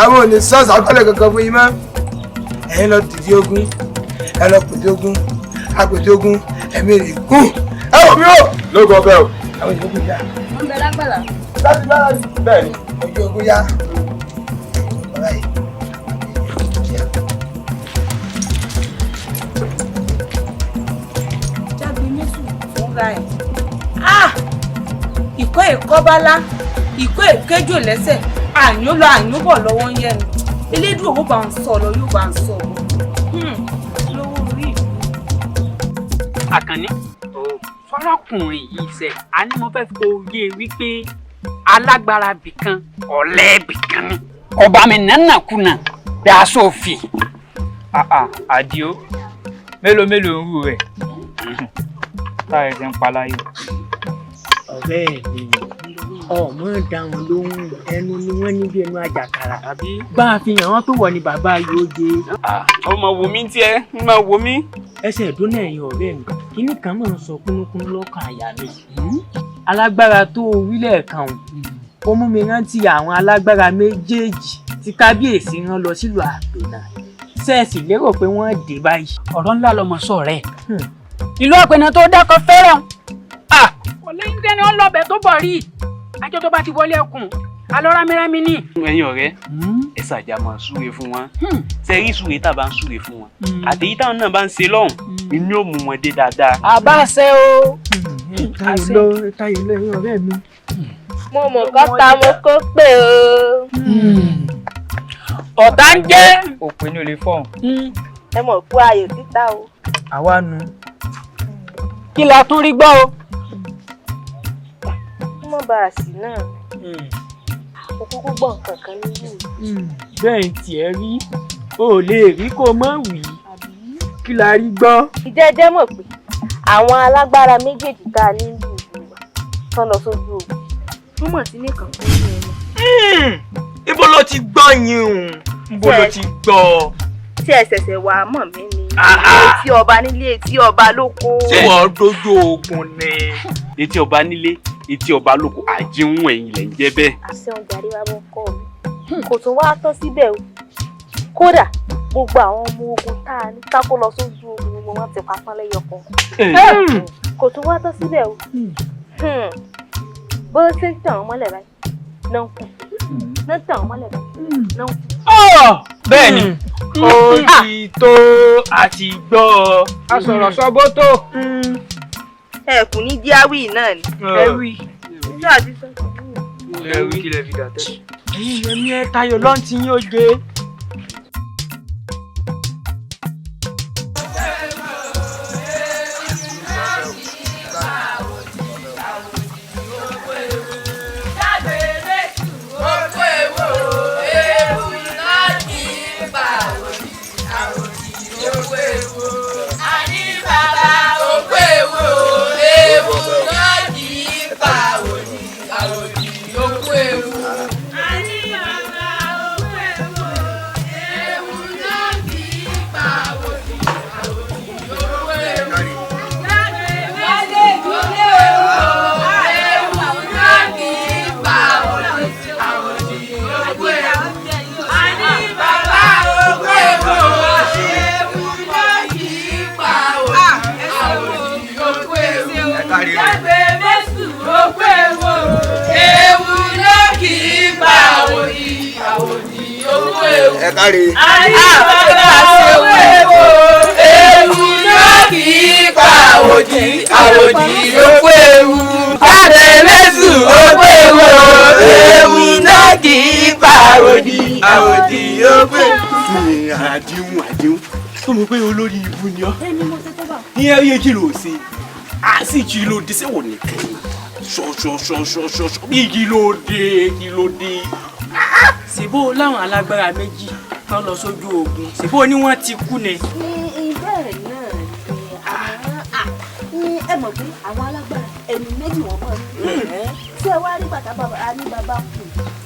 àwọn ò ní sọ́ọ̀sì àkọlẹ̀ kankan fún yín mọ́ ẹ̀yin lọ dìde ogun ẹ lọ pète ogun apète ogun ẹ̀mí rẹ̀ gùn ẹ wò mí o lóko ọbẹ̀ o àwọn ìyókù yá. wọ́n bẹ lágbàlá. láti lára sí bẹ́ẹ̀ ni ojú ogun yá ọ̀rá yìí. ìkọ́ ìkọ́bálá ìkọ́ ìkéjò lẹ́sẹ̀ àyún lọ àyún bọ̀ lọ́wọ́ ń yẹnu elédùn owó bá ń sọ lọ yóò bá ń sọ lówó orí ìlú. Àkànní fọlọ́kùnrin yìí ṣe a ní mo fẹ́ fi oyè wípé alágbára bìkan ọ̀lẹ bìkan ni ọba mi nánàkúnà bí aṣọ òfin. Àdìó mélòó ń rú rẹ̀ táyà ti ń paláyò. ọ̀rẹ́ mi ọmọ dá wọn lóhùn ẹnu ni wọ́n níbi ẹnu àjàkàrà àbí bá a fi hàn wọ́n pé wọ́n ní bàbá yóò jẹ. ọmọ wò mí tiẹ̀ ń máa wò mí. ẹsẹ̀ ìdúnà ẹ̀yìn ọ̀rẹ́ mi kíní kan máa ń sọ kúnnúkúnnú lọ́kàn àyà mi. alágbára tó orílẹ̀ kan ó mú mi rántí àwọn alágbára méjèèjì tí kábíyèsí rán lọ sílùú àpènà ṣẹ́ẹ̀sì lérò pé wọ́n dé báyìí. ọ̀rọ̀ ńlá lọmọ sọ rẹ̀ ìlú àpènà tó dákọ̀ fẹ́ràn ọ̀lẹ́yìn tẹ́ni ó lọ bẹ̀ tó bọ̀ rí ajọ́ tó bá ti wọlé ẹkùn alọ́ rámírámí ní. ẹ̀yin ọ̀rẹ́ ẹ ṣàjà máa súre fún wọn sẹ́rí súre tá a bá ń súre fún wọn àtẹ̀yí táwọn náà bá ń ṣe lọ́hùn inú ò mú wọn dé dáadáa. àbáṣe o. táyé lọ ẹ̀yin ọ̀rẹ́ mi. mo mọ̀ kọ́ta mo kó pé o. ọ̀tá ń jẹ́ òpin ní olè fọ́ọ̀n. ẹ mọ̀ kú ayò títa o. àwa nu. kí la tún rí gbọ́ o. mọ́ bá a sì náà mo kúkú gbọ́ nǹkan kan nínú ìlú. bẹ́ẹ̀ tiẹ̀ rí o lè rí kó mọ̀ wí kí la rí gbọ́. ìjẹ́jẹ́ mọ̀ pé àwọn alágbára méjèèjì tá a ní ìlú wa tán lọ sójú ogun wọ́n mọ̀ sí nìkan fún mi ẹ̀yìn. ibo ló ti gbọ́ yín o ibo ló ti gbọ́. tí ẹ ṣẹ̀ṣẹ̀ wà á mọ̀ mí ni etí ọba nílé etí ọba lóko. ṣé wọ́n dojú ogun ni. etí ọba nílé etí ọba lóko àjíhùn ẹ̀yìn lẹ̀ ń jẹ́ bẹ́ẹ̀. àṣẹ ọjà rí wa bọ́ kọ́ mi kò tún wá tán síbẹ̀ o kódà gbogbo àwọn ọmọ ogun tá a ní kákó lọ sójú ogun ni wọ́n ti pa pọ́n lẹ́yọ kan kò tún wá tán síbẹ̀ o bó ṣe ń tàn wọ́n mọ́lẹ̀ báyìí náà kù náà tàn wọ́n mọ́lẹ̀ báyìí náà kù. bẹ́ẹ̀ ni ó ti tó àti gbọ́ asọ̀rọ̀ sọ́bótò. ẹkùn ní díáwì náà ni. ẹwì ìjọ àti sọ́kùn. ẹwì kílẹ̀ fi dà tẹ́. ẹ̀yin yẹmi ẹ tayọ lọ́ntì yín ó jẹ. ẹ káre. ewu náà kì í pa àwòdì ló kó ewu. Kábíyèsí ó kó ewu. Ewu náà kì í pa àwòdì ló kó ewu. àdéhùn tó mọ̀ pé olórí ibu ni ọ́ ní ẹ̀yẹ kí ló ṣe àti kí ló dé sẹ́wọ̀n nìkan ṣọṣọṣọṣọṣọ bí kí ló dé. ṣèbó láwọn alágbára méjì tán lọ sójú ogun ṣèbó ni wọ́n ti kú ni. bẹ́ẹ̀ náà ni ẹ mọ̀ pé àwọn alágbára ẹni méjì wọ́n mọ̀ ní tí ẹ wá rí bàtà bàbá ní bàbá kù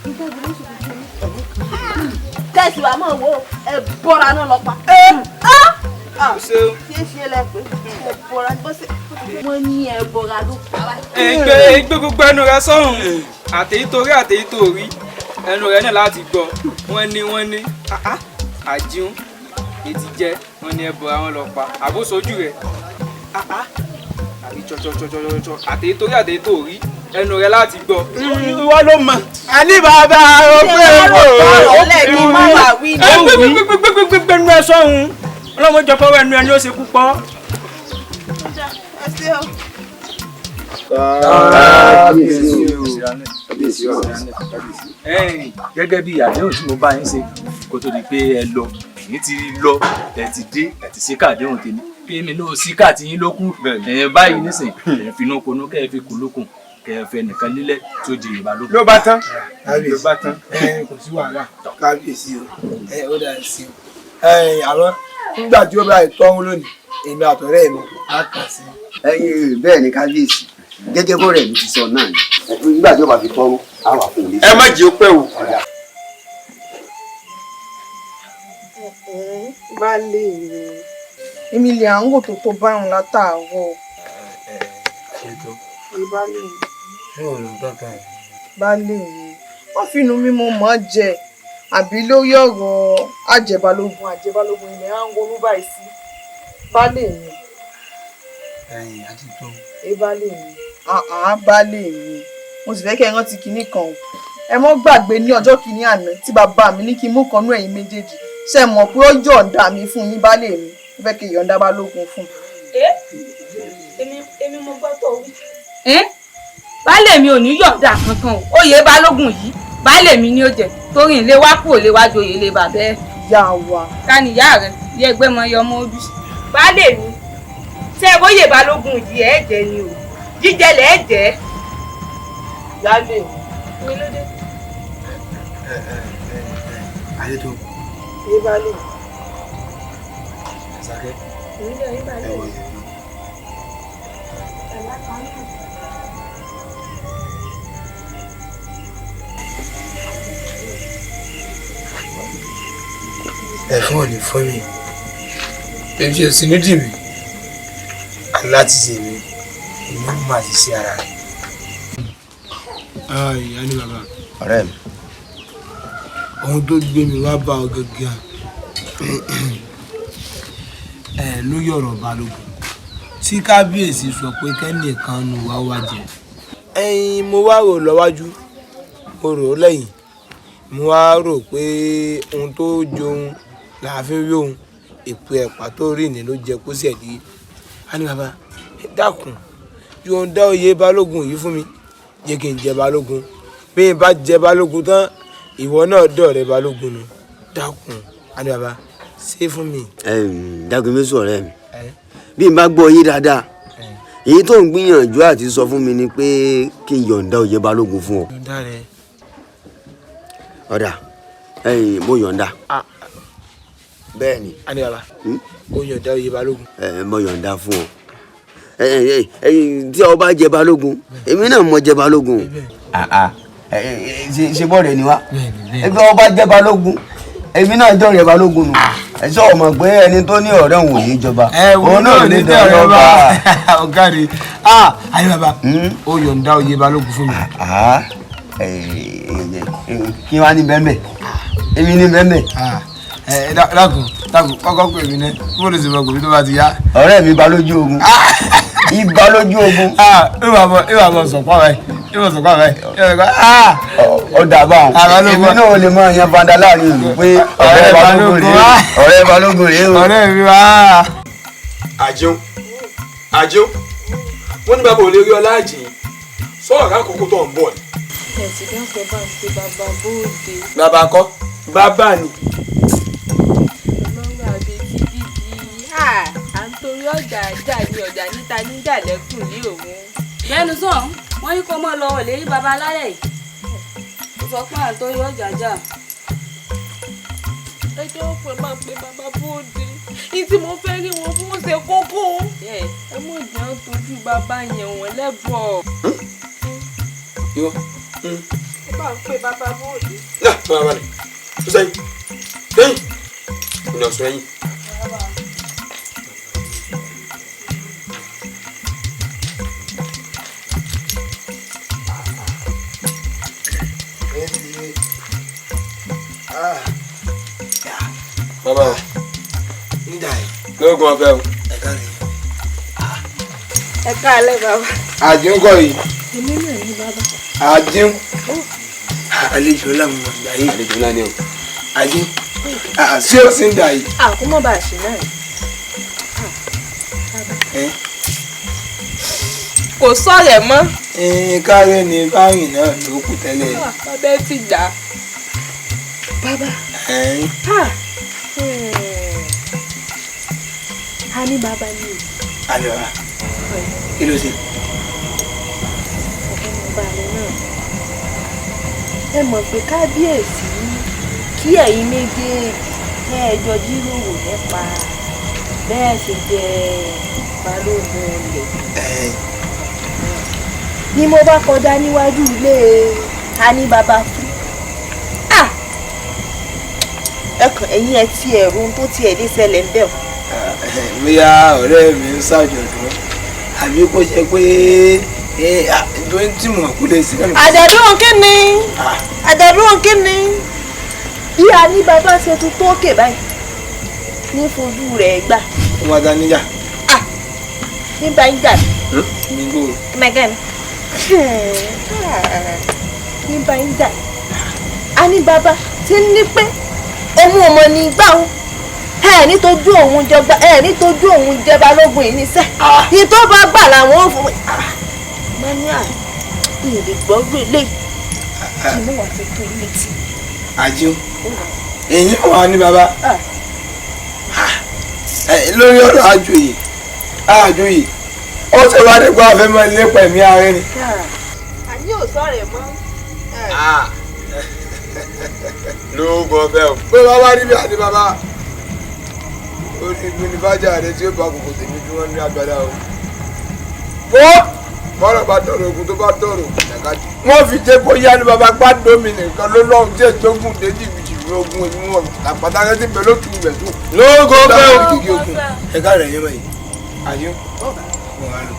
nígbà tí wọ́n ṣe fún mi ẹ̀mí kan kẹ́sì wàá mọ̀ wo ẹ bọ́ra náà lọ pa. ṣe lẹ́pẹ́ ẹ bọ́ra bó ṣe wọ́n ní ẹ bọ́ra ló pa wá. gbé gbogbo ẹnu rẹ sọ́hùn àtèyí torí ẹnu rẹ náà láti gbọ́ wọ́n ní àjíún etí jẹ́ wọ́n ní ẹ bọ́ra wọn lọ pa àbóṣojú rẹ̀ àbí tsọtsọtsọtsọ àtèyí torí ẹnu rẹ láti gbọ́. ìwọ ló mọ̀. àní bàbá gbẹnu ẹ sọ́hun ọlọ́mọjọ fọwọ́ ẹnu ẹni ó ṣe púpọ̀. gẹ́gẹ́ bí àdéhùn tí mo bá yín ṣe kó tó di pé ẹ lọ èyí ti lọ ẹ ti dé ẹ ti ṣe káàdéhùn tèmi kí èmi náà sí káàtì yín lókù báyìí nísìnyí ẹ fi inú konú kẹ́ ẹ fi kú lókun kẹ́ ẹ fẹ́ nìkan lílẹ̀ tó di ìbálòpọ̀. ló bá tán kò sí wàhálà kábíyèsí o ó dà sí o àwọn nígbà tí ó bá tọ́hún lónìí èmi àtọ̀rẹ́ mi á kà sí. bẹ́ẹ̀ ni kábíyèsí gẹ́gẹ́ bọ́rẹ̀ mi ti sọ náà ni nígbà tí ó bá fi tọ́hún á wà fún mi. ẹ má jẹ́ ó pẹ́ o. baálé rẹ̀ èmi lè à ń wò tó tó báyìí látàárọ̀. baálé rẹ̀ wọ́n fi inú mímú mọ́ jẹ àbí lórí ọ̀rọ̀ àjẹbalógun ilẹ̀ à ń wọnú báyìí sí baálé mi. baálé mi baálé mi mo sì fẹ́ kẹ́ ẹ rántí kinní kan o ẹ mọ́ gbàgbé ní ọjọ́ kìíní àná tí bàbá mi ní kí n mú kan nú ẹ̀yin méjèèjì ṣe mọ̀ pé ó yọ̀ǹda mi fún yín baálé mi mo fẹ́ kí yọ̀ǹda balógun fún. èmi mo gbọ́ tó wí. baálé mi ò ní yọ̀ǹda kankan o oyè balógun yìí baálé mi ni ó jẹ torí ilé wa kúrò lé wá joyè lé bàbá ẹ. yà wá. ká ní ìyá rẹ bí ẹgbẹ́ mọ iye ọmọ ojú. baálé mi ṣé bóyè balógun yìí ẹ̀ jẹ ni o jíjẹ lẹ̀ ẹ̀ jẹ́. baálé mi ló dé. ayé tó. baálé mi. Sàkẹ́. ẹ̀fọn ò lè fọ́ mi ebi ò sí ní dìbì aláti ṣe mi èmi ń máa ti ṣe ara rẹ̀. ìyá ni bàbá. ọ̀rẹ́ mi. ohun tó gbé mi wá bá ọ gẹ́gẹ́ lórí ọ̀rọ̀ balógun tí kábíyèsí sọ pé kẹ́nìkan nù wá wá jẹ. mo wá rò lọ́wájú mo rò ó lẹ́yìn mo wá rò pé ohun tó joun láàfin rí òun èpè ẹ̀pà tó rí ni ló jẹ kó sì ẹ̀dí. a ní bàbá dákun yóò dá oyè balógun yìí fún mi jẹ́ kí n jẹ balógun bí n bá jẹ balógun tán ìwọ náà dọ̀rẹ́ balógun nù dákun a ní bàbá ṣe fún mi. dákun mi sọ ọ̀rẹ́ mi bí n bá gbọ́ yé dáadáa èyí tó ń gbìyànjú àti sọ fún mi ni pé kí n yọ̀ǹda oyè balógun fún ọ. yọ̀ǹda rẹ. ọ̀dà mo yọ̀ǹda. bẹ́ẹ̀ ni. a ní bàbá o yọ̀ǹda oyè balógun. mo yọ̀ǹda fún ọ tí ọ bá jẹ balógun èmi náà mọ jẹ balógun ṣe bọ́ọ̀rẹ̀ ni wá ẹbí ọba jẹ balógun èmi náà jọ̀rẹ̀ balógun nù ẹ̀ṣọ́ ọmọ pé ẹni tó ní ọ̀rẹ́ òun ò ní jọba òun náà ní dọ̀rẹ́ ọba. ọ̀gá rẹ̀ ayé bàbá o yọ̀ǹda oyè balógun fún mi. kí wàá ní bẹ́ẹ̀ èmi ní bẹ́ẹ̀. dákun kọ́kọ́ pè mí náà kó lè ṣe mọ̀ kò tó bá ti yá. ọ̀rẹ́ mi balójú ogun ibà lójú ogun. ìwà mọ̀ sọ̀pọ̀ rẹ̀ yóò sọ kọ́ rẹ̀ yóò sọ kọ́ ọ̀dà bá wọn èmi náà lè mọ ìyẹn fanda láàrin ìlú pé ọ̀rẹ́ balógun rèé ọ̀rẹ́ balógun rèé o. ọ̀rẹ́ mi wá. àjẹun wọ́n ní bàbá ò lè rí ọlá àjìn sọ̀rọ̀ àkókò tó ń bọ̀ ni. ẹ̀sìn dáńpẹ́ bá ń pe bàbá bóde. bàbá kọ́. bàbá ni. ọlọ́run àbí ti dídí à ń torí ọjà ajá ní ọjà níta níjà lẹ́kùn ní òun. bẹ́ẹ̀ni sàn wọ́n ní kó mọ́ lọ ò lè rí baba alálẹ̀ yìí ó sọ pé à ń torí ọjà ajá. ẹjọ́ pé máa pe bàbá bóde ní tí mo fẹ́ rí wọn fún ṣe kókó. ẹ mọ̀ jẹ́ ń tọ́jú bàbá yẹn wọ́n lẹ́bọ̀ọ́. ìwọ. ẹ bá ń pe bàbá bóde. náà máa balẹ̀ tó sẹ́yìn sẹ́yìn ní ọ̀sùn ẹ̀yìn. bàbá o nígbà yìí. lóògùn ọ̀fẹ́ o. ẹ káalẹ́ bàbá. àjíǹ kọ́ yìí. èmi náà ní bàbá. àjíǹ. àlejò ńlá mi gbà yìí. àlejò ńlá ni o. àjíǹ. sí ò sí ń dà yìí. àkómọ́ bá a ṣe náà. kò sọ̀rọ̀ mọ́. káyọ̀ ni báyìí náà ló kù tẹ́lẹ̀. bàbá ti gbà. bàbá. a ní bàbá ní o. àlọ́ra kí ló ṣe. ọ̀gbọ́n mi náà. ẹ mọ̀ pé kábíyèsí kí ẹ̀yin méjèèjì kẹ́ ẹ jọ jíròrò nípa bẹ́ẹ̀ ṣe jẹ́ balógun ilẹ̀. ni mo bá kọjá níwájú ilé ani bàbá fún. ẹkàn ẹ̀yin ẹ ti ẹ̀rù tó tiẹ̀ lè ṣẹlẹ̀ ń bẹ̀ o. bóyá ọ̀rẹ́ mi ń ṣàjọ̀dún àbí kó ṣe pé tó ń tì mọ̀ kó lè sí. àjọ̀dún kí ni àjọ̀dún kí ni bí a ní bàbá ṣe tún tókè báyìí ní fojú rẹ̀ gbà. wọ́n ta níjà. nígbà ń jà. mi gbó. mẹ́gàn nígbà ń jà a ní bàbá tí ń ní pé òun ò mọ̀ ní gbà ó ẹ nítojú òun jọba ẹ nítojú òun jẹ balógun yìí níṣẹ́ ní tó bá gbà làwọn ò fún mi. mo ní ìrì gbọ́gbé lé kí ló wà fi tó ilé tì. àjíǹ èyí wà ní bàbá lórí ọ̀rọ̀ àjòyè ó ṣe wá nípa àfẹ́mọ́ ilé pẹ̀mí ààrẹ ni. àní ò sọ̀rọ̀ ẹ̀ mọ́. lóògùn ọbẹ̀ o pé bá wá níbi àti bàbá ó ní gbinifájà rẹ tí ó bá kòkò tèmi tí wọ́n ní agbada o. bọ́ọ̀rọ̀ bá dọ̀rọ̀ ogun tó bá dọ̀rọ̀ ìjàkadì. wọ́n fi jẹ́ kó yá ní bàbá gbádùn nìkan ló lọ́hùn tí ètò ogun dé jìbìtì ogun èmi wọn àpàtàkì tí bẹ ló tu ibẹ̀ tó. lóògùn ọbẹ̀ o kìkì ogun ẹ̀ka rẹ̀ yẹn báyìí àyè wọn wà lọ.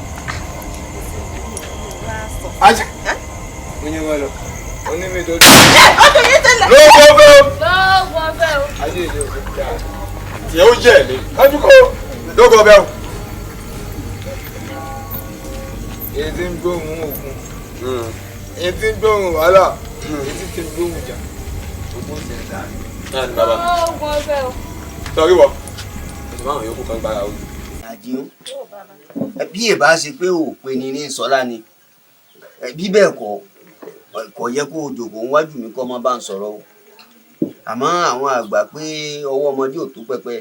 àṣẹ oyin wọn lọ onímì tó dé. ọdún yìí tẹ́lẹ̀. lóògùn ọbẹ̀ o. lóògùn ọbẹ̀ o. ayé ìlú òkè dáa tiẹ̀ ó jẹ́ ẹ̀mí kájú kó lóògùn ọbẹ̀ o. èyí tí ń gbóhùn òkun èyí tí ń gbóhùn wàhálà èyí tí ń gbóhùn ìjà gbogbo ṣe ń dáa. náà ni bàbá. lóògùn ọbẹ̀ o. sọrí wọ ètò báwọn yòókù kan gbára o. àdìo bí èbá ṣe pé òpin ni ní sọlá ni bí bẹ́ẹ̀ kọ́ kò yẹ kó o jòkó níwájú mi kọ́ ọmọ bá ń sọ̀rọ̀ o àmọ́ àwọn àgbà pé ọwọ́ ọmọdé ò tó pẹ́pẹ́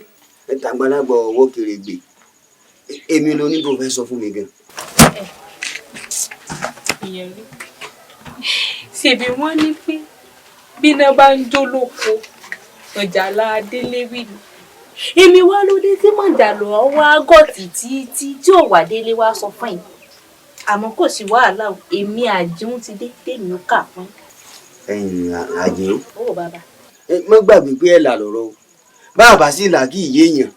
ẹ̀tàgbọ́nagbọ̀ ọwọ́ kèrègbè èmi ló ní pòfẹ́sọ fún mi gan. ìyẹn rí ṣèbí wọ́n ní pé bí iná bá ń jó lóko ọjà ládélé wí ni èmi wá lóde tí mọ̀dàlọ́ ọwọ́ àgọ́tì tí ò wá délé wá sọ fún yìí àmọ́ kò sí wàhálà o èmi àjíhùn ti dé tèmi ó kà fún. ẹ̀yin àjíhùn. ó bàbá. má gbàgbé pé ẹ̀ là lọ́rọ̀ o bàbá sì là kí ìyé èèyàn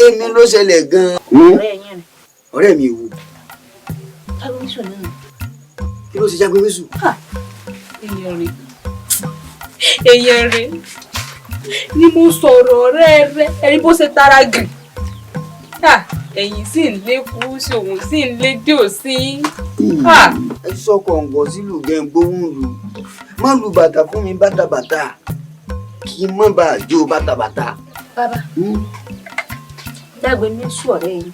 èmi ló ṣẹlẹ̀ gan-an. ọ̀rẹ́ yẹn rẹ̀. ọ̀rẹ́ mi wò. kábíyèsí náà. kí ló ṣe jágbe mẹ́sù. èèyàn rẹ̀ ni mo sọ̀rọ̀ ọ̀rẹ́ rẹ̀ ẹni bó ṣe tara gàn ẹ̀yìn sì ń lé kú sí òun sì ń lé dé òsín. ẹ sọkọ ǹgọ sílùú gẹ̀ǹgbóhùn lu má lu bàtà fún mi bàtàbàtà kí n má bàa jó bàtàbàtà. bàbá dàgbé méṣù ọ̀rẹ́ yìí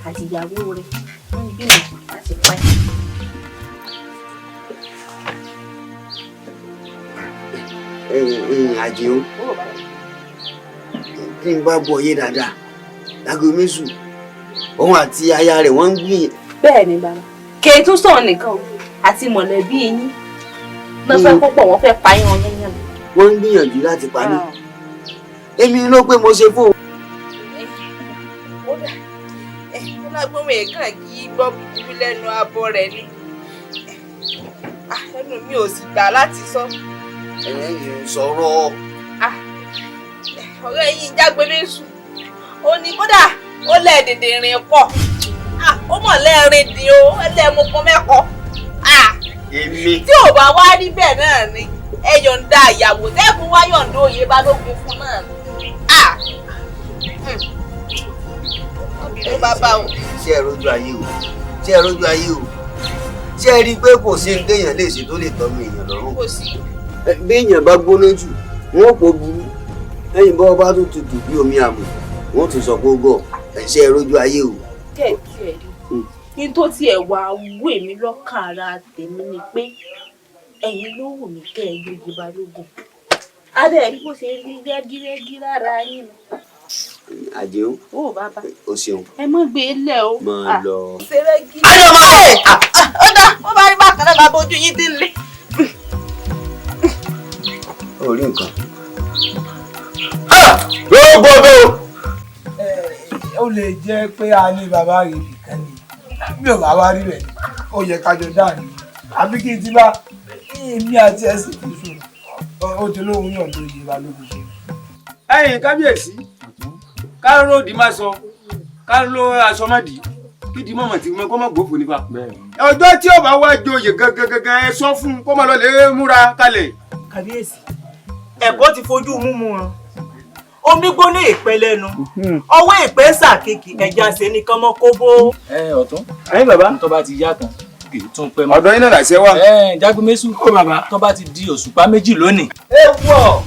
àti ìyàwó rẹ̀ ń gbìmọ̀ láti pa àjẹun kí n bá bọ yé dáadáa dàgbé méṣù òun àti aya rẹ̀ wọ́n ń gbìyànjú. bẹ́ẹ̀ ni bàbá kì í tún sọ̀rọ̀ nìkan àti mọ̀lẹ́bí yín lọ fẹ́ púpọ̀ wọ́n fẹ́ pa yín yẹn. wọ́n ń gbìyànjú láti pa mí èmi ló pé mo ṣe fún un. ọlọ́gbọ́n mi kàn kí gbọ́ búburú lẹ́nu abọ́ rẹ̀ ni ẹnu mi ò sì gbà láti sọ. ẹ̀yin sọ̀rọ̀. ọ̀rẹ́ yìí jágbe méṣù ó ní kódà ó lẹ́ẹ̀dẹ̀dẹ̀ rìn pọ̀ ó mọ̀ lẹ́ẹ̀rin dín o ẹlẹ́mu kan mẹ́kọ̀ọ́. èmi. tí ò bá wá rí bẹ́ẹ̀ náà ni ẹ yọ̀ǹda ìyàwó tẹ́kùn wá yọ̀ǹda òye balógun fún náà ni. ló bá bá o. ṣé ẹ rójú ayé o ṣé ẹ rójú ayé o ṣé ẹ rí i pé kò sí téèyàn lè ṣe tó lè tọ́mọ èèyàn lọ́rùn. kò sí. béèyàn bá gbóná jù wọn ò pọ̀ burú lẹ́yìn bọ́ bá tún tutù bí omi àmọ̀ wọn tún sọ pé ó gọ̀ ṣé ẹ rójú ayé o. kẹ̀kẹ́ rí ní tó tiẹ̀ wá wú èmi lọ́kàn ara tèmi ni pé ẹ̀yin ló wù mí kẹ́ ẹ gbégi balógun adé rí bó ṣe rí rẹ́gírẹ́gí lára yín ni. àjẹun ó bàbá o ṣeun. ẹ mọ gbé e lẹ o. máa lọ. ayé ọmọ ẹ ó dá ó bá rí bákan náà máa bójú yín dín lé. orí nǹkan. ló gbọdọ̀. ó lè jẹ́ pé a ní bàbá rẹ̀ nìkan ni bí ò bá wá rí rẹ̀ ó yẹ ká jọ dáàní àbí kí n ti bá èmi àti ẹ̀sìn fi sùn ó ti lóhun yàn tó yẹ balógun ṣe. ẹ̀yin kábíyèsí ká ló di máa sọ ká ló aṣọ má dì kí di mọ̀mọ̀ tí kò má gbófò nípa. ọjọ́ tí ó bá wá joyè gangan ẹ sọ fún kó má lọ lè múra kalẹ̀. kábíyèsí ẹ̀kọ́ ti fojú múmu hàn omi gbóná èpè lẹ́nu ọwọ́ èpè sàkéèkì ẹja ṣe ní kánmọ́ kóbó. ọ̀tún ẹ̀yin bàbá tó bá ti yá tán kì í tún pẹ́ mọ́. ọ̀dọ̀ yín náà làṣẹ wà. jágbe méṣù kó bàbá tó bá ti di òṣùpá méjì lónìí. ẹ wọ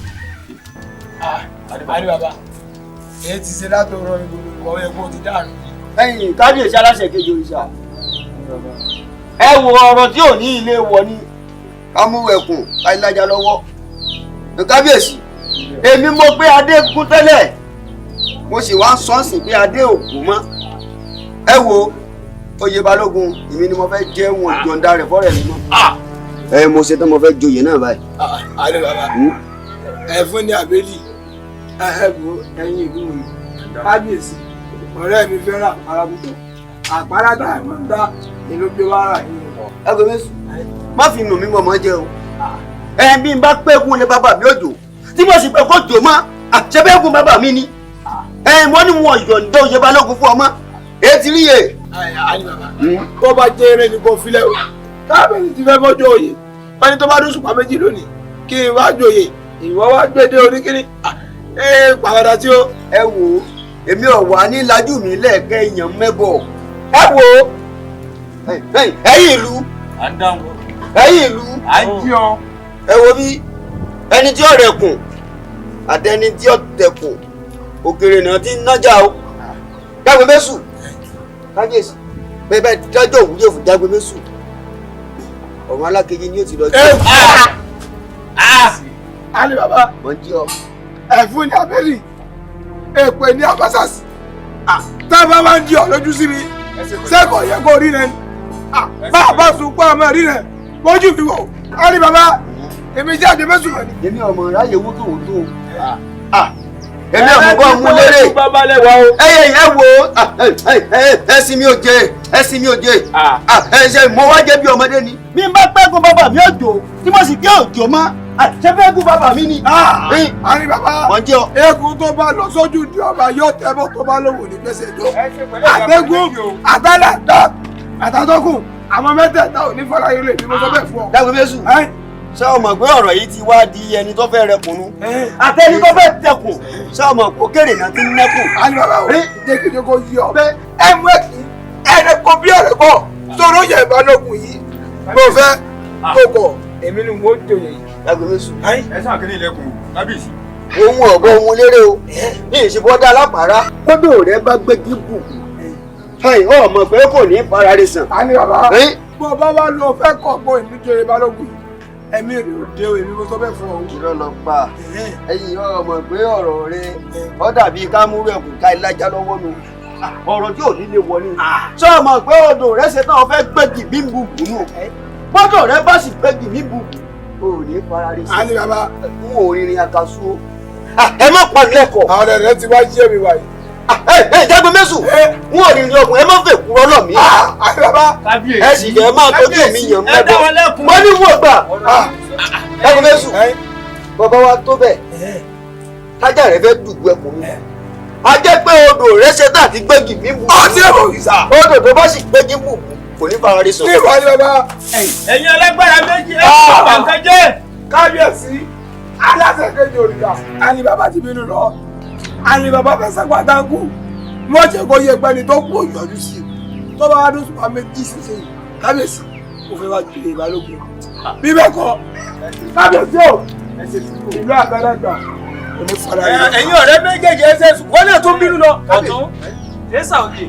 àdìbàdì bàbá èyí ti ṣe látọ̀rọ̀ ìgbòho ọ̀rọ̀ ẹ̀kọ́ ti dànù. ẹ̀yin kábíyèsí aláṣẹ kejì òrìṣà ẹ wo ọ̀rọ̀ tí ò ní ilé wọ ní kámúwẹ̀kùn káìlájà lọ́wọ́ kábíyèsí èmi mo gbé adé kú tẹ́lẹ̀ mo sì wá ń sọ́ọ̀sì pé adé ò kú mọ́ ẹ wo oyè balógun èmi ni mo fẹ́ jẹ́ wọn ìjọ̀ǹda rẹ̀ fọ́rẹ̀ mi mọ́ ẹ mo ṣe tán mo fẹ́ joyè náà báyìí. àlè bàbá ẹ fún ní àbẹ́lì ẹ wo ẹ̀yin ìlú mi kábíyèsí ọ̀rẹ́ mi fẹ́ràn àpárá púpọ̀ àpárá tá a máa ń dá ìlú gbé wàrà yìí. ẹ kò mẹ́sùn má fi nù mí mọ̀ mọ́ jẹun ẹ bí n bá pẹ́kun lé bàbá mi òjò tí mo sì pẹ́ kó jò mọ́ àṣẹbẹ́kun bàbá mi ni ẹ wọ́n ní wọn yọ̀ǹda oyè balógun fún ọmọ èyí ti rí yè. àní bàbá bó bá jẹ́ eré ni kò filẹ̀ o kábíyèsí ti fẹ́ bọ́jọ́ òye wọ́n ní tó bá dún sùpà méjì lónìí kí n wá joyè ìwọ wá gbédé oníkíní pàwọ́dà tí ó. ẹ wo èmi ò wà ní lajú mi lẹ́ẹ̀kẹ́ èèyàn mẹ́bọ̀ ẹ wo ẹ̀yin ìlú ẹ̀yin ìlú ẹ wo bí ẹni tí ó rẹkùn àtẹni tí ó tẹkùn òkèrè náà ti ń nájà o jágbe mẹ́sù kábíyèsí bẹ́ẹ̀ bẹ́ẹ̀ dájọ́ òwúlé fún jágbe mẹ́sù ọ̀run alákejì ni ó ti lọ jẹ́. àní bàbá wọ́n jí ọ. ẹ̀fún ní abẹ́lì èpè ní abasasi tá a bá máa ń di ọ lójú sí mi sẹ́kọ̀ọ́ yẹ kó rí rẹ ni bá a bá sùn pọ́ ọmọ rí rẹ mójú mi wò àní bàbá èmi jáde mẹ́sùn mọ́ ni. èmi ọmọ ráyè wó tó wò tó èmi ọmọ bọ́ mú lérè ẹ wo ẹsìn mi ò jẹ ẹsìn mi ò jẹ ẹsẹ mo wá jẹ bí ọmọdé ni. mi bá pẹ́gun bàbá mi òjò tí mo sì gé òjò mọ́ ṣé pẹ́gun bàbá mi ni. àní bàbá eégún tó bá lọ sójú di ọba yóò tẹ́bọ̀ tó bá lówó ní gbèsè tó àtẹ́gùn àtàlà àtàtọ́kùn àwọn mẹ́tẹ̀ẹ̀ta ò ní fọlá yẹlẹ ni mo sọ bẹ́ẹ̀ fún ọ. dágbé mẹ́sù ṣé o mọ̀ pé ọ̀rọ̀ yìí ti wá di ẹni tó fẹ́ rẹkùnú àtẹni tó fẹ́ tẹkùn ṣé o mọ̀ pé òkèrè náà ti ń nẹ́kùn. àní bàbá o jẹ́ kí n jẹ́ kó yí ọ ẹ mú ẹkì ẹnì kan bí ọ̀rẹ́ kọ́ sọ̀rọ̀ yẹ ìbálòpọ̀ yìí mo fẹ́ kókò èmi ni wọ́n jòyè yìí. lágbègbè sùn. ẹ sáà kí ni ilẹ̀kùn kábíyèsí. ohun ọ̀bọ ohun lérè o ní ìṣèbọdá alápàrá kódò rẹ bá gbégi bù ọmọ pé kò ní farare sàn. a ní bàbá bó bá wá lọ fẹ́ kọ̀ pé èmi jòyè ìbálòpọ̀ yìí ẹ̀mí rẹ̀ ò dé o èmi mo sọ bẹ́ẹ̀ fún ọ. irọ́ lọ pa ẹ̀yin ọmọ pé ọ̀rọ̀ rẹ ó dàbí ká mú rẹ̀ kù ká ilájà lọ́wọ́ nu ọ̀rọ̀ tí ò ní lè wọlé. sọ ọmọ pé odò rẹ ṣe tán fẹ́ gbẹ́gì bí bùbù nù bọ́dọ̀ rẹ bá sì gbẹ́gì bí bùbù ò ní farare sàn. a ní bàbá n ò rìnrìn àkàsù o. ẹ má pa lẹ́kọ̀ọ́. àwọn ọ̀rẹ́ rẹ ti wá jí èmi wáyé. jágbe mẹ́sù n ò rìnrìn ọkùn ẹ má fẹ́ kúrọ́ lọ mí. ẹ sì kẹ́ ẹ máa tọ́jú mi yàn mẹ́bọ̀ mo ní wọ́n gbà. jágbe mẹ́sù bàbá wa tó bẹ́ẹ̀ tájà rẹ fẹ́ dùgbò ẹkùn mi. a jẹ́ pé odò rẹ ṣe tán àti gbẹ́gì mi bù. ọtí èbò ìsà. odò tó bá sì gbẹ́gì bù kò ní fara rí sọ. ní ìwà ni bàbá. ẹ̀yin alágbára méjì ẹ̀ kọ́ bàǹkan jẹ́. kábíyèsí aláṣẹ kejì òrìṣà a ní bàbá ti bínú lọ a ní bàbá fẹ́ sẹ́pà táǹkù wọ́n jẹ́ kó yẹ pẹ́ni tó kú òyìnbó sí i tó bá wá dún sùpà méjì ṣiṣẹ́ yìí kábíyèsí kò fẹ́ wá gbé ìbálòpọ̀ bí bẹ́ẹ̀ kọ́ kábíyèsí ò ìlú àgbàlagbà kò ní fara yìí. ẹ̀yin ọ̀rẹ́ méjèèjì ẹsẹ̀ sùn wọ́n náà tó bínú lọ. ọ̀tún ẹ̀sà òye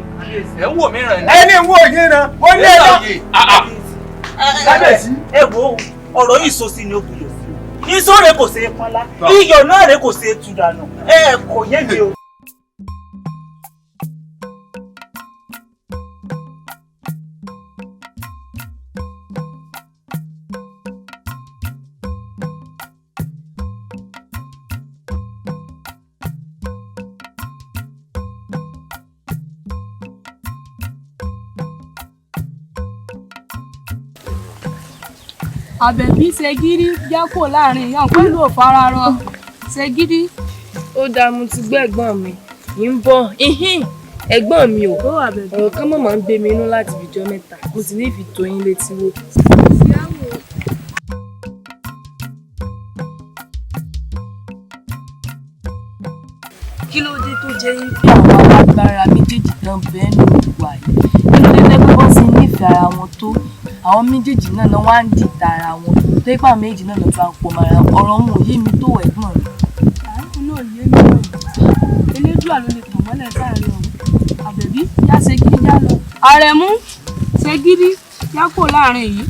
ẹ̀ ń wò mí ràn ní. ẹni ń wò yín náà wọ́n ní ẹ̀dá. kábíyèsí ẹ wo ọ̀rọ̀ yìí sọ sí ni ó kúlò sí ìsọ̀rẹ́ kò ṣeé pọ́nlá iyọ̀ náà rẹ̀ kò ṣeé tú dànù ẹ kò yé mi o. Àbẹ̀bí Ṣẹ̀gírí jákò láàrin yàn pẹ̀lú òfararọ Ṣẹ̀gírí. Ó dáa mo ti gbọ́ ẹ̀gbọ́n mi ń bọ̀ ẹ̀gbọ́n mi ò ọ̀rọ̀ kan mọ̀ máa ń gbé mi inú láti fìjọ́ mẹ́ta mo sì ní ìfi tó yín létí wò. Kí ló dé tó jẹ́ pé àwọn alágbára méjèèjì tán bẹ́ẹ̀ nù wà yìí kí ló dé tẹ́gbẹ́ bọ́ sí nífẹ̀ẹ́ ara wọn tó àwọn méjèèjì náà ló wá ń dìtà ara wọn tó ipá méjì náà ló bá ń pọ̀ mọ́ra ọ̀rọ̀ wọn ò yé mi tó ẹ̀gbọ́n mi. àárín náà yé mi náà elédùà ló lè tàn mọ́lẹ̀ sáàrin ọ̀hún Àbẹ̀bí yá Ṣẹ̀gírí já lọ. Àrẹ̀mú Ṣẹ̀gírí yá kò láàrin yìí.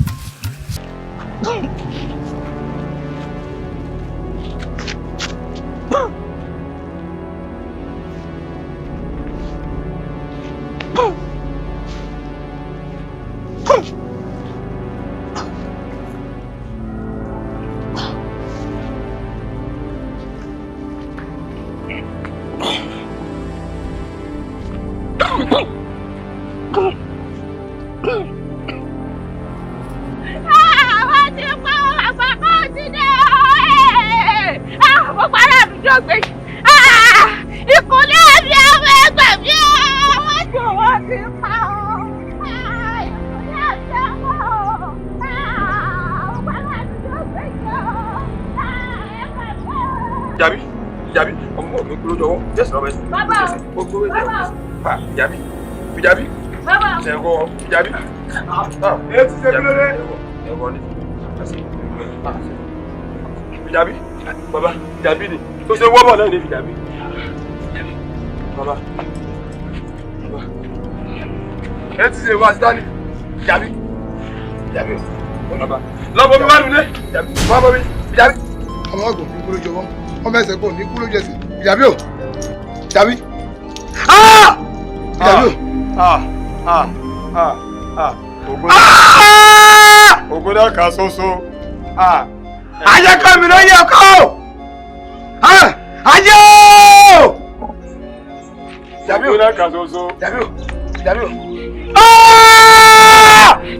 Baba, Fìjàbí ni. Tó ṣe wọ́bọ̀ náà ni Fìjàbí. Baba. Ẹ ti ṣe wá sí dání. Fìjàbí. Fìjàbí. Baba. Lọ́bọ̀ mi wá nulẹ̀. Fìjàbí. Bọ́bọ̀ mi. Fìjàbí. Ọmọ ọgbọ̀n fi kúrò jọwọ́. Ọmọ ẹsẹ̀ kò ní kúrò jẹsẹ̀. Fìjàbí o. Fìjàbí. Fìjàbí o. Ògùn náà kà soso. Ajẹ́kọ̀ mi ló yẹ kọ́! Ajẹ́ o! Jàbí ò náà kà soso. Jàbí o! Jàbí o!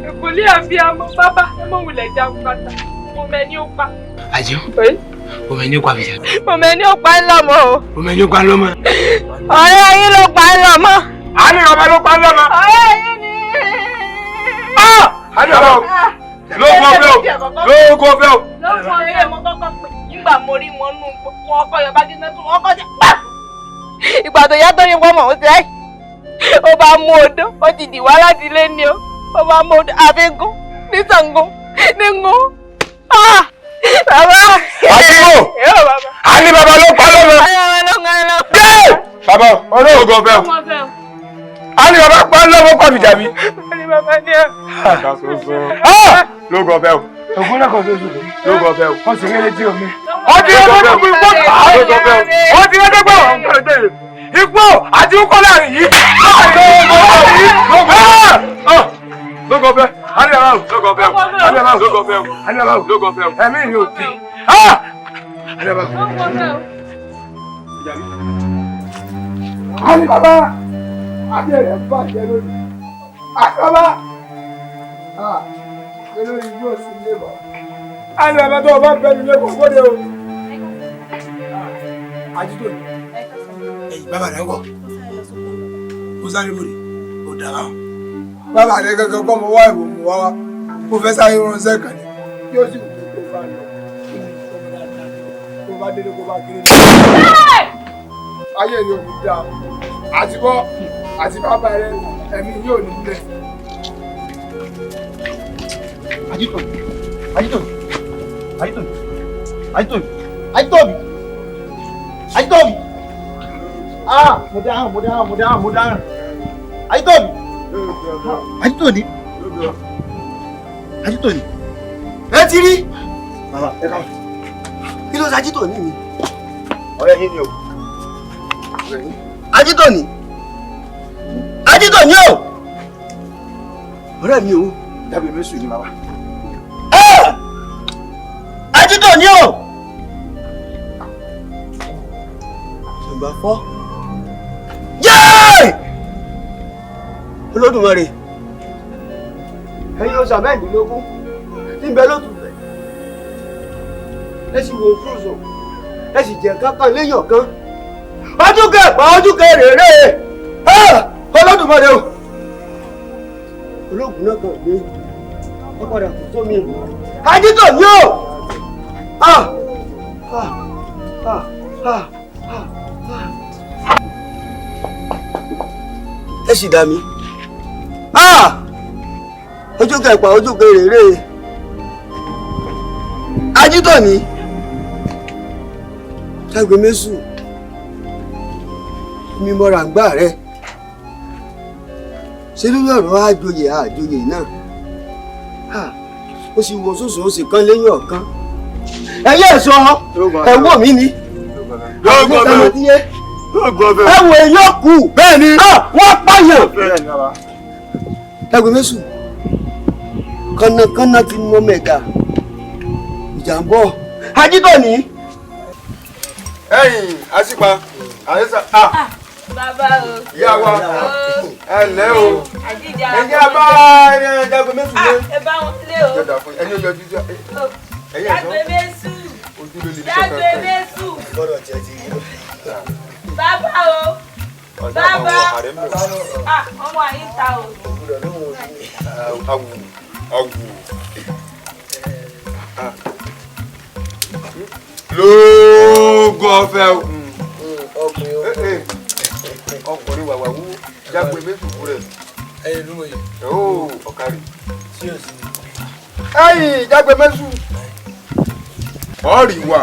Ìkòlí àbí amọ̀ bábá ẹ mọ̀ wulẹ̀ já pátá. Mo mẹ́ni ó pa. Àjẹ́ o mẹ́ni ó pa bìjà. Mo mẹ́ni ó pa ń lọ́mọ o. O mẹ́ni ó pa ń lọ́mọ. Ọ̀rẹ́ yín ló pa ń lọ́mọ. Àní ọmọ ló pa ń lọ́mọ. Ọ̀rẹ́ yín ni. Àní ọmọ lóògùn ọ̀fẹ́ o lóògùn ọ̀fẹ́ o. lọ́kọ̀ eré mo kọ́kọ́ pè nígbà mo rí wọn nù wọn ọkọ yọba dín náà tún ọkọ jẹ pa. ìgbà tó yá tó ní wọn mọ̀ ó ti ráì ó bá mú odó ó ti dì wá láti ilé ni o ó bá mú odó àfikún ní Ṣàngó ní ngún. Bàbá. Àdìgbò. Àní bàbá ló pa lọ́mọ. Bàbá olóògùn ọ̀fẹ́ o. Àní bàbá pa lọ́mọ kọ́ mi jàbí. Àní bàbá ní ẹ̀. Lóògùn ọ̀fẹ́ o. Ògùn náà kò tó sùn. Lóògùn ọ̀fẹ́ o. Wọ́n sì rí létí omi. Ọtí ẹgbẹ́ gbogbo ìpò tà. Lóògùn ọ̀fẹ́ o. Ọtí ẹgbẹ́ gbogbo ìpò àti ìkọ́ láàrin yìí. Lóògùn ọ̀fẹ́. Àní bàbá o. Lóògùn ọ̀fẹ́ o. Àní bàbá o. Lóògùn ọ̀fẹ́ o. Àní bàbá o. Lóògùn ọ̀fẹ́ o. Ẹ̀mí ni ò tí. Àní bàbá o. Àní bàbá. Adé rẹ̀ bàjẹ́ lónìí. Àní bàbá. Olórí ìlú òsì lè bọ̀. Àní bàbá tó o bá bẹ̀rù ilé kò gbọ́dọ̀ o. Àjíjò ni. Ẹ̀yìn bàbá rẹ̀ ń kọ́. Mo sáré bòde. Ó dára o. Bàbá rẹ̀ gẹ́gẹ́ kọ́ mo wá ìbò mu wá wá. Mo fẹ́ sáré ránṣẹ́ kan ní. Yóò sì wù mí tó bá lọ. Tó bá délé kó bá kéré. Ayé yóò ní dáa. Àti bọ́ àti bàbá rẹ̀ ẹ̀mí yóò ní ilẹ̀. Àjítóbi, Àjítóbi, Àjítóbi, Àjítóbi, Àjítóbi, Àjítóbi. Mo dáhùn. Àjítóbi. Àjítóbi. Ẹ ti rí. Bàbá ẹ ká. Kí ló ṣe Àjítóbi mi? Ọ̀rẹ́ yín ni o. Àjítóbi. Àjítóbi o. Ọ̀rẹ́ mi o. Dábìí mi sùn ní bàbá. Àjítóbi o. Ṣùgbà fọ́. Yéé! Olódùmarè. Ẹyin oṣù àbẹ́ẹ̀dínlógún tí ń bẹ lótùfẹ̀. Ẹ sì wo fúrúsọ. Ẹ sì jẹ kankan léyìn ọ̀kan. Ojú kẹpà ojú kẹrèrè. Olódùmarè o. Ológun náà kàn gbé. Wọ́n padà kò sómi ìlú. Àjítóbi o. Ẹ sì dá mi. Ojú kẹpà ojú kẹrèrè. Àjítóbi. Jágbe mésù. Mi mọ́ra ń gbà rẹ̀. Ṣé lórí ọ̀rọ̀ àjòyè náà? Ó sì wo sòsò ó sì kán lẹ́yìn ọ̀kan. Ẹyẹ sọ ẹ̀wọ̀ mi ni. Ẹ̀wọ̀ èèyàn kù. Bẹ́ẹ̀ni. Wọ́n pààyàn. Jágbe mésù. Kànnàkànnà ti mọ mẹ́ga. Ìjà ń bọ̀. Àjítóbi. Ẹ̀yin àṣìpa àyẹ̀sà. Bàbá o. Ìyá wa ẹ lẹ́ o. Àjíjà. Ẹ̀yin abá Jágbe mésù lé. Ẹ bá wọn lé o. Ẹ̀yin ojú ọjọ́. Jágbe mésù. Jágbe mésù. Bàbá o. Bàbá. Ọmọ àyíká o. Lóògùn ọ̀fẹ́ o. Ọkùnrin wàwà wú Jágbe mésù kú rẹ̀. Ẹyin ló mọ̀ yìí. Ọ̀kárì. Ẹyin Jágbe mésù. Ọ̀rì wà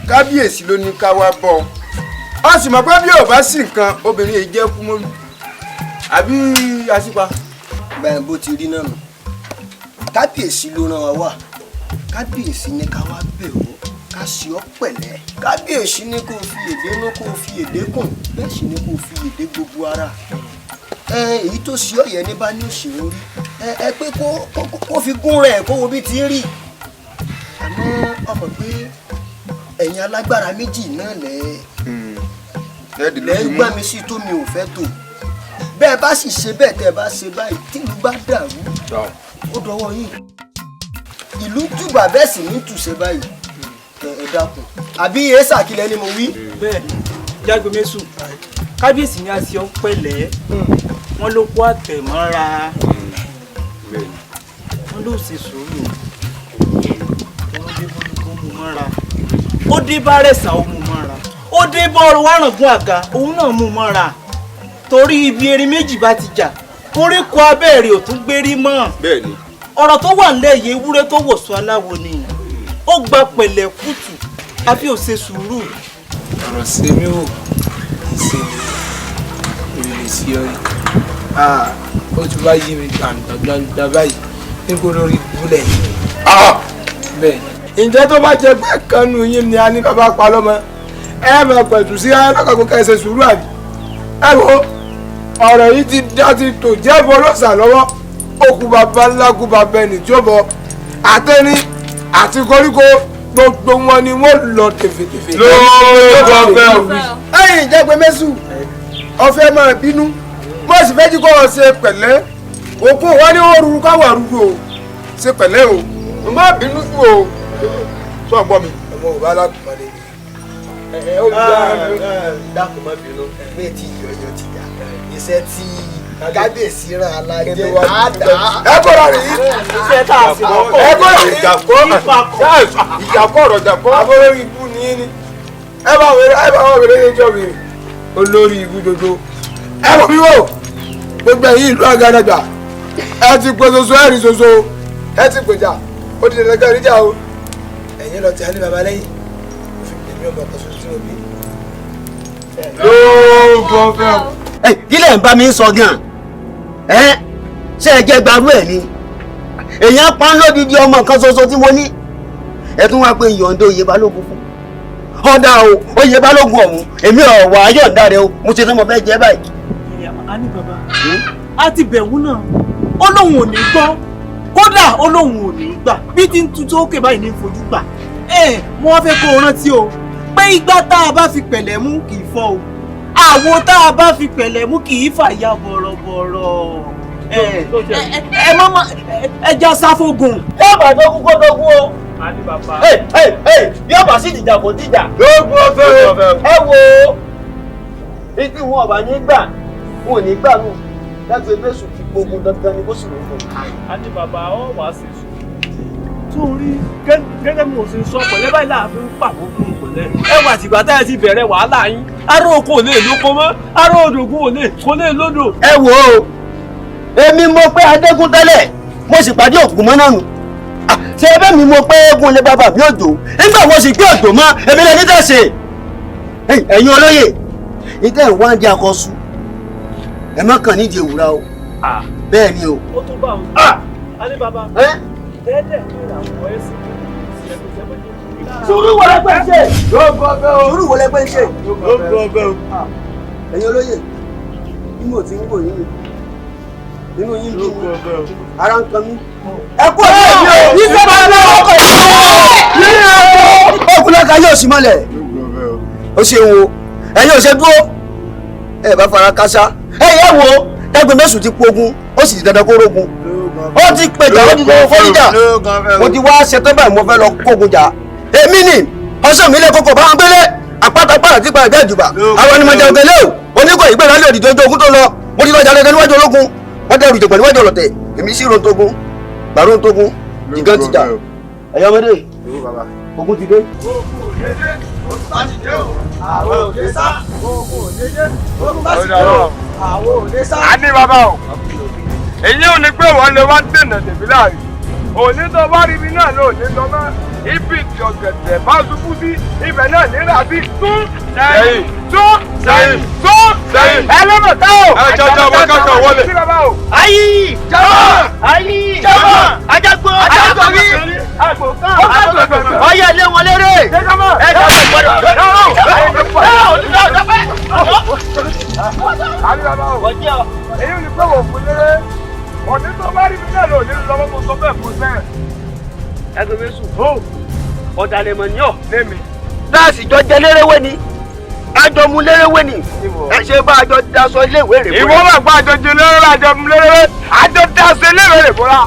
kábíyèsí ló ní ká wá bọ̀. Ó sì mọ̀ pé bí ò bá sí nǹkan obìnrin yìí jẹ́ kú mọ́lú. Àbí àṣìpa. Bẹ́ẹ̀ bó ti rí náà nù. Kábíyèsí ló rán wa wá. Kábíyèsí ní ká wá bẹ̀ ọ́ ká ṣe ọ́ pẹ̀lẹ́. Kábíyèsí ní kó fi èdè nú kó fi èdè kùn bẹ́ẹ̀ sì ní kó fi èdè gbogbo ara. Èyí tó ṣe ọ́ yẹn ní bá ní òṣèré rí. Ẹ pé kó fi gún rẹ̀ kó wo bí ti rí. Àmọ́ ọmọ pé ẹ̀yin alágbára méjì náà lẹ́ ń gbá mi sí tó mi ò fẹ́ tó. Bẹ́ẹ̀ bá sì ṣe bẹ́ẹ̀ tẹ́ bá ṣe báyìí tí ìlú bá dàrú ó dọwọ́ yín. Ìlú túbà bẹ́ẹ̀ sì ní tùṣe báyìí. Ẹ dákun àbí èésà kílẹ̀ ni mo wí. Bẹ́ẹ̀ni Jágbe mésù kábíyèsí ni a ṣe ọ́ pẹ̀lẹ́ wọ́n ló kó àtẹ̀mọ́ra wọ́n ló ṣe sùúrù wọ́n dé bọ́lú kó mú mọ́ra ó dé bá rẹ̀sà ó mú mọ́ra ó dé bọ́ọ̀rù wárangún àga òun náà mú mọ́ra torí ibi erin méjì bá ti jà koríko abẹ́rẹ́ ò tún gbérí mọ́. bẹ́ẹ̀ni. ọ̀rọ̀ tó wà nílẹ̀ yìí ewúrẹ́ tó wòsàn aláwo ni ó gba pẹ̀lẹ́ kùtù àfi ò ṣe sùúrù. ọ̀rọ̀ ṣe mí wò ṣe ìrìlẹ̀ sí ọrí ó ti wá yí mi gbàǹdà báyìí nígbà lórí ìbúlẹ̀ bẹ́ẹ̀. ǹjẹ́ tó bá jẹ pé kánú yín ni a ní bàbá pa lọ́mọ ẹ máa pẹ̀tù sí alákàkọ́ ká ẹ ṣe sùúrù àbí. ẹ wo ọ̀rọ̀ yìí ti dá ti tò jẹ́ bọ́lọ́sà lọ́wọ́ òkú bàbá ńlá kú bàbá ẹnì tí ó bọ̀ àtẹ́ni àti koríko gbogbo wọn ni wọ́n lọ tèfètèfè. lóòótọ́ ọ̀fẹ́ òwú. ẹ̀yin jẹ́gbẹ́ mẹ́sù ọ̀fẹ́ máa bínú mo sì fẹ́ jí kó o ṣe pẹ̀lẹ́ òkú wa ní ó ruru káwọ̀ ruru o ṣe pẹ̀lẹ́ o mo má bínú fún o sọ gbọ́ mi. ọmọ òbá alákùnrin ni dákun má bínú pé tí ìyọ̀yọ̀ ti dà iṣẹ́ tí kábíyèsí rán alájẹ àdá. ẹ kọ́ra rí iṣẹ́ tá a sì lọ́kọ̀. ẹ kọ́ra rí ìjàkọ́ ọ̀rọ̀ jàkọ́ abọ́lórí ibú ni yín ni ẹ bá wọn wẹ̀rẹ̀ yẹn jọ wẹ̀rẹ̀ olórí ibú dodo ẹ wọ bí wò gbogbo ẹ̀yìn ìlú àgàdàgbà ẹ ti pè soso ẹ rí soso ẹ ti pèjà ó ti dẹ̀dẹ̀ kẹrin jà o ẹ̀yin lọ ti á ní baba lẹ́yìn ó fi pè mí ọmọ kan soso tí mo bí. lóògùn ọ̀fẹ́ o. ilé ń bá mi sọ gan ṣé ẹ jẹ́ gbarú ẹ̀ ni èèyàn pa ń lódìdí ọmọ kan ṣoṣo tí mo ní ẹ tún wá pé ìyọ̀ǹda oyè balógun fún ọ̀dà o oyè balógun ọ̀hún èmi ọ̀wà ayọ̀ǹda rẹ o mo ṣe tán mo fẹ́ jẹ́ báyìí. a ní bàbá a ti bẹ̀wò náà ó lóun ò ní gbọ́ kódà ó lóun ò ní gbà bí tí ń tutù òkè báyìí ní fojú gbà mo wá fẹ́ kó o rántí o pé igbá tá a bá fi pẹ̀lẹ́ mú kì í fọ́ o àwo tá a bá fi pẹ̀lẹ́ mú kì í fàya bọ̀rọ̀bọ̀rọ̀ ẹ mọ́mọ́ ẹja sáfógun. yóò bá dógún kó dógún o. bí ọba sì dìjà kò dìjà. lóògùn ọ̀fẹ́ o. ẹ wo ibi wọn ọba ní gbà wọn ò ní gbà nù láti ẹgbẹ́ sùn ti gbogbo dandan ni kó sì lóko. a ní bàbá ọ wá sí sùn. torí gẹ́gẹ́ bí mo ṣe sọ pẹ̀lẹ́ báyìí láàfin pàbó fún un pẹ̀lẹ́. ẹ wà tìgbà tá ẹ ti bẹ̀rẹ̀ wàhálà yín ará oko ò lè lóko mọ́ ará odògùn kò lè lódò. ẹ wo èmi mo pé adégún tẹ́lẹ̀ mo sì pàdé òkú mọ́ náà nù ṣé ẹbẹ́ mi mo pé eégún lé bàbá mi òjò nígbà mo sì gbé òjò mọ́ èmi lè ní tẹ̀sẹ̀ ẹ̀yin olóyè ìtẹ̀ ń wá ń di akọ́sù ẹ má kàn nídìí èwúrà o bẹ́ẹ̀ ni o. ó tún bá wọn. a ní bàbá dẹ́dẹ̀ ní ìràwọ̀ ẹ̀ sí sùúrù wo lẹ pẹ́ ṣe. sùúrù wo lẹ pẹ́ ṣe. ẹ̀yin olóyè bí mo ti ń wò yín nínú yín bí mi ara ń kan mí. ẹ kú ọ̀rẹ́ mi o ní sábà ń lọ ọkọ̀ yìí. ọkùnrin yóò sì mọ́lẹ̀. ó ṣe wo ẹ̀yin ò ṣe dúró ẹ bá fara kásá. ẹ yẹ wo ẹgbẹ́ mẹ́sùn ti kú ogun ó sì ti dandan kó rógun. ó ti pèjà ó ti dandan fọ́nìjà mo ti wá ṣetán báyìí mo fẹ́ lọ kógun jà. èmi ni ọsàn mi lè kókò bá wọn gbélé àpáta pàrọ̀ tí pa ẹ̀gbẹ́ ìjùbà àwọn ni mo jẹun tẹ́lẹ̀ o oníkó ìgbéra lè dìde ojú ogun tó lọ mo ti lọ jà lẹ́gẹ́ níwájú ológun wọ́n dẹrù ìjọba níwájú ọlọ́tẹ̀ èmi sí rontogun gbàrú rontogun jìgán ti jà ẹ̀yọ́ ọmọdé ogun ti dé. a ní bàbá o èyí ò ní pé wọ́n lè wá dènà tèmi láàrin òní tó bá rí mi náà ló ní lọ mọ́ ibi tí ọ̀gẹ̀dẹ̀ bá ṣubú sí ibẹ̀ náà nílà bí tún sẹ́yìn tún sẹ́yìn tún sẹ́yìn ẹlẹ́mọ̀ tá o. ẹ jọjọ wọn kankan wọlé. ayi jama ayi jama ajagbo ajagbo mi ọyẹ ilé wọn lérè ẹ jọ gbọ́dọ̀. èyí ò ní pé wọ́n fún lérè òní tó bá rí mi náà ló ní lọ́wọ́ mo sọ bẹ́ẹ̀ fún sẹ́ẹ̀. ẹgbẹ́ mi sùn ọ̀dàlẹ̀mọ̀ ní ọ̀ lémi. láàsì jọ jẹ lérewé ni àjọ mu lérewé ni ẹ ṣe bá àjọ daṣọ iléèwé rè fúnra. ìwọ máa gba àjọ jẹ lérewé àjọ mu lérewé àjọ daṣọ iléèwé rè fúnra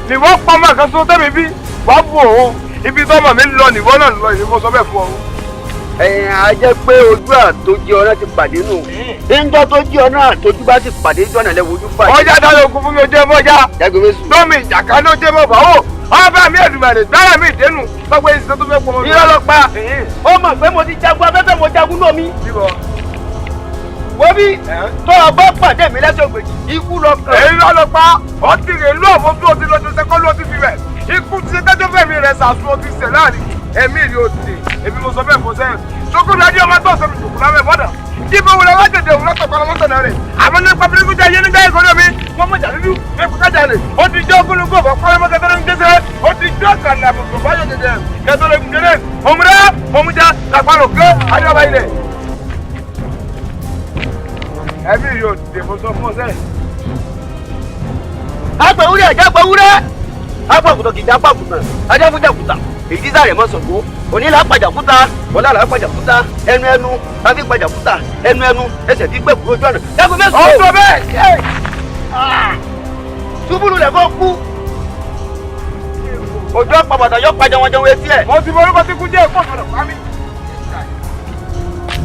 nìwọ pọmọ kan tó tẹ́mi bí wàá bù òun ibi tọ́mọ mi lọ nìwọ náà lọ ìdí mo sọ bẹ́ẹ̀ fún ọ. ẹ̀yin á jẹ́ pé ojú àtòjì ọ̀nà ti pàdé nù níjọ́ tó jí ọ̀nà àtòjì bá ti pàdé jọ̀nà lẹ́wọ̀ ojú pàdé. ọjà tá ló kún fún mi ó jẹ́ mọ́jà lómi ìjàká ló jẹ́ mọ́ bàwọ̀ ọba mi Èdùmàrè gbára mi ìdẹ́nu gbogbo ìṣẹ́ tó fẹ́ pọ̀ mọ́ mi. irọ́ ló pa ó mọ̀ pé mo ti jagun afẹ́fẹ́ mo jagun lómi. wọ́n bí tó o bá pàdé mi lẹ́sẹ̀ ògbèjì ikú lọ kàn. èyí ló lọ pa ó ti rè lú ọ̀fọ̀ tó o ti lọ́jọ́ sẹ́kọ́ ló ti fi rẹ̀ ikú ti dájọ́ fẹ́mi rẹ̀ sàṣù ó ti sẹ̀ láàrin ẹ̀mí rí o ti èmi mo sọ bẹ́ẹ̀ fún sẹ́yìn sókòrò adé ọmọ tó sọ mi jòkó lábẹ́ mọ́dà kí bó wọlé wá tètè òun lọ́sọ̀ pàrọ̀ mọ́tò náà rẹ̀ àmọ́ ní pàbílíkù jẹ́ yẹn nígbà ìkọ́lé mi wọ́n mọ̀ jàdúdú ẹ̀kú kájà rẹ̀ ó ti jọ́ gúnlùkù ọ̀fọ̀ pàrọ̀ mọ́tò tó ń gbèsè ó ti jọ́ kàlà àbùkù báyọ̀ jẹjẹ kẹtọ́lẹ̀ gùnjẹ́lẹ̀ òmùrẹ́ òmùjà làpárò pé adéwà ilẹ̀ ẹ̀mí rí o ti mo sọ fún ọ sẹ́yìn. agbẹ̀wúrẹ́ ẹ̀jẹ̀ agbẹ̀wúrẹ́ agbàkùtọ̀ kìí agbàkùtà ajáfújàkùtà èyí tí sáré mọ́ sọ̀gbó onílà pàjàkúta ọ̀làlà pàjàkúta ẹnu tàbí pàjàkúta ẹnu ẹsẹ̀ tí gbẹ̀kú lójú ọ̀nà jágun mẹ́sàn-án. ọ̀sọ̀ bẹ́ẹ̀ túbúlù lẹ̀ fọ́ kú òjò pàbàtà yọ pàjà wọn jẹun etí ẹ̀. mo ti morúkọ tí kú jẹ́ ẹ̀kọ́ ọ̀sọ̀rọ̀ pa mí.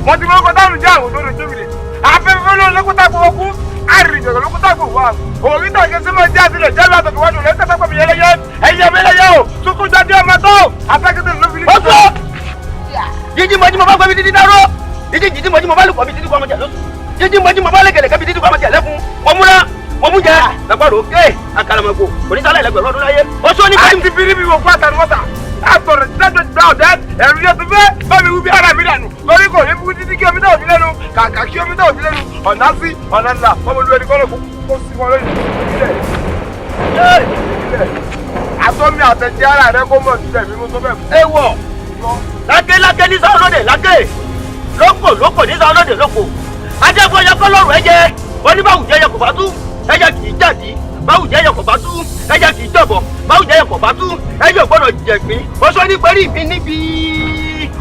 mo ti morúkọ táwọn jẹ́ àwọn òdòdó jókòó afẹ́fẹ́ ló lókútà gbowó kú àrìjọ̀gọ̀ lókútà gbowó wa òbí tàgé sínú ẹjẹ́ àtìlẹ̀ jẹ́ lọ́tọ̀ tó wájú lẹ́sẹ̀ tẹ́kọ̀ mi yẹlẹyẹ ẹ̀yẹ mi lẹ́yẹ o tukú jáde ọmọ tó afẹ́kẹ́tẹ̀ ló fi ní. ó tó jíjí mọ́jú mo bá gbẹ́bí dídí dáró jíjí mọ́jú mo bá lùkọ́ mi dídí kọ́ ọmọ jẹ lóṣù jíjí mọ́jú mo bá lẹ́gẹ̀lẹ̀ kẹ́bi dídí kọ́ ọmọ jẹ lẹ́kùn wọ́n mú jẹ lágbàdo ké àkàlàmọ̀gbò onísàlẹ̀ ẹlẹgbẹ̀rún ọdún láyé ó sọ ní ká. àti bíríbí wo fún àtàlùmọ́tà àtọ̀rọ̀ dájọ́ gba ọ̀dẹ́ ẹ̀rù yẹn tó fẹ́ bámi wú bí ara mi dànù lórí kò ní fún títí kí omi náà fi lẹ́nu kàkà kí omi náà fi lẹ́nu ọ̀nà sí ọ̀nà ńlá ọmọlúwa ẹni kọ́lọ̀ kó sí wọn lóyún ilẹ̀ àtọ́mi àtẹ̀jẹ́ ara rẹ kó mọ̀ sílẹ̀ mi mo sọ bẹ́ẹ̀ fún. ẹ wọ lákè ní sáwọn lóde lákè lóko ní sáwọn lóde lóko ajẹ́gbọ́n yẹ kọ́lọ́rù ẹ̀jẹ̀ oníbàwùjẹ́ yẹ kò bá tú ẹ̀jẹ̀ kì í jáde báwùjẹ́ yẹ kò bá tú ẹ̀jẹ̀ kì í jọ̀bọ̀ báwùjẹ́ yẹ kò bá tú ẹ̀jẹ̀ gbọ́dọ̀ jẹ̀gbín oṣù ní pẹ̀lú mi níbi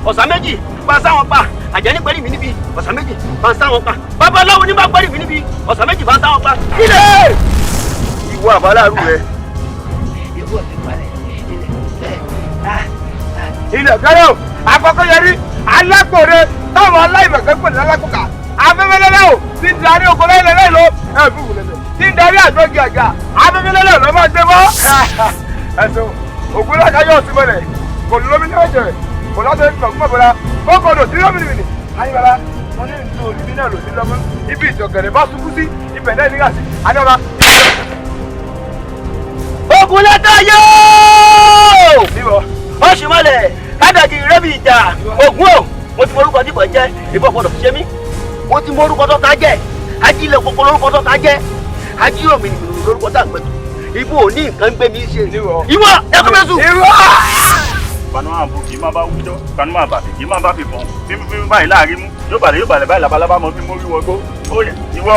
ọ̀sán méjì pa sáwọn pa àjẹ́ ní pẹ̀lú mi níbi ọ̀sán méjì pa sáwọn pa babaláwo ní bá pẹ̀lú mi níbi ọ̀sán méjì pa sáwọn pa ilé ìwọ àbáláàrú rẹ. ilẹ̀ kẹ́rọ̀ àkọ́kọ́ yẹrí alákòrè táwọn aláìmọ̀kẹ́ pè ní alákòkà afẹ́fẹ́lẹ́lẹ́ o ti darí oko lẹ́lẹ́lẹ́ lọ ẹ̀fí wùlẹ̀lẹ̀ ti darí àjọgì àjà afẹ́fẹ́lẹ́lẹ́ lọ máa gbé mọ́. ẹ̀sùn ògúnláka yóò sí mọ́lẹ̀ kò lómi ní ọ̀jẹ̀ kò lọ́sẹ̀ ní ọ̀gbọ́n bọ̀dá kókò lò sí lómi nìyí ayébala wọn ní ìlú olùbí náà lò sí lọ́mọ ibi ìjọ̀gẹ̀rẹ̀ bá ṣubú sí ibẹ̀ náà nígbà sí adọ́ba. ògúnláka yóò oṣù mọ́lẹ̀ kádàjì rẹ́bì ìjà ògún ò mo ti morúkọ tí kò jẹ́ ìbọn gbọdọ̀ fi ṣe mí mo ti morúkọ tó ta jẹ́ ajílẹ̀ kókó lórúkọ tó ta jẹ́ ajíhòmí lórúkọ tá à ń pẹ̀tù ibò ní nǹkan gbé mi ṣe ìwọ ẹkọ mẹ́sù. kanu máa bù kì í máa bá wújọ kanu máa bàtì kì í máa bá fi bọ̀n fífi báyìí láàrin mú yóò balẹ̀ báyìí labalábá mọ fí mórí wọgbó ó yẹ ìwọ.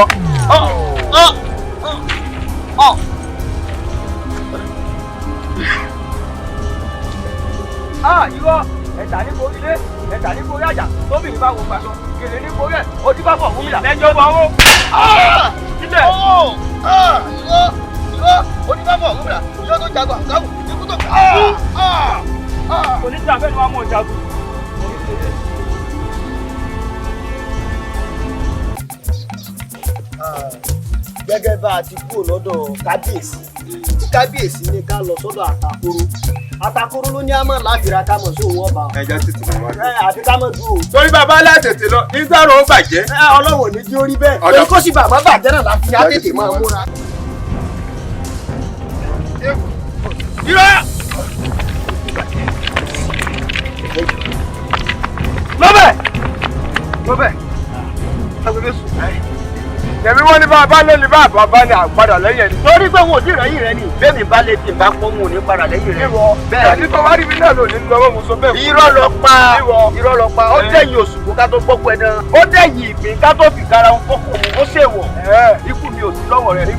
ìwọ ẹ̀tà ní borí ilé ẹ̀tà ní borí àjà tóbi ìbá wo pàṣọ kèrè ní borí ẹ̀ ó ti bá bọ̀ fún mi là. ẹjọ́ bọ̀ owó. sílẹ̀ ìwọ ó ti bá bọ̀ fún mi là yóò tó jagun àgáwù ikú tó kà. oníjà bẹ́ẹ̀ ni wọ́n mọ̀ jagun. gẹ́gẹ́ bá a ti kúrò lọ́dọ̀ kábíyèsí tí kábíyèsí ní ká lọ sọ́dọ̀ àtàkóró ló ní àmọ́ láfìrà ká mọ̀ sí òun ọba. ẹja tètè mọ wá. àfi ká mọ̀ dúró. torí bàbá aláṣẹ̀tẹ̀ lọ nígbàrún ó bàjẹ́. ọlọ́wọ̀ ní jí ó rí bẹ́ẹ̀ torí kó sì bàbá bàjẹ́ náà láti á tètè máa múra. irọ́ lọ́bẹ̀ agbègbè sùn yẹmi wọn ní bá lé ní bá bàbá ní àpadà lẹ́yìn ẹni. torí pé wọn ò tí ì rẹ́yìn rẹ ni bẹ́ẹ̀ni bá lè tì bá pọ́ wọn ò ní padà lẹ́yìn rẹ. bẹ́ẹ̀ ni tó wá rí mi náà lò ní lọ́wọ́ mo sọ bẹ́ẹ̀. irọ́ lọ pa ó dẹ̀yìn òṣùpá ká tó gbọ́kú ẹ̀ náà ó dẹ̀yìn ìgbín ká tó fi kára ń fọ́kù ó ṣèwọ̀ ikú mi ò sí lọ́wọ́ rẹ.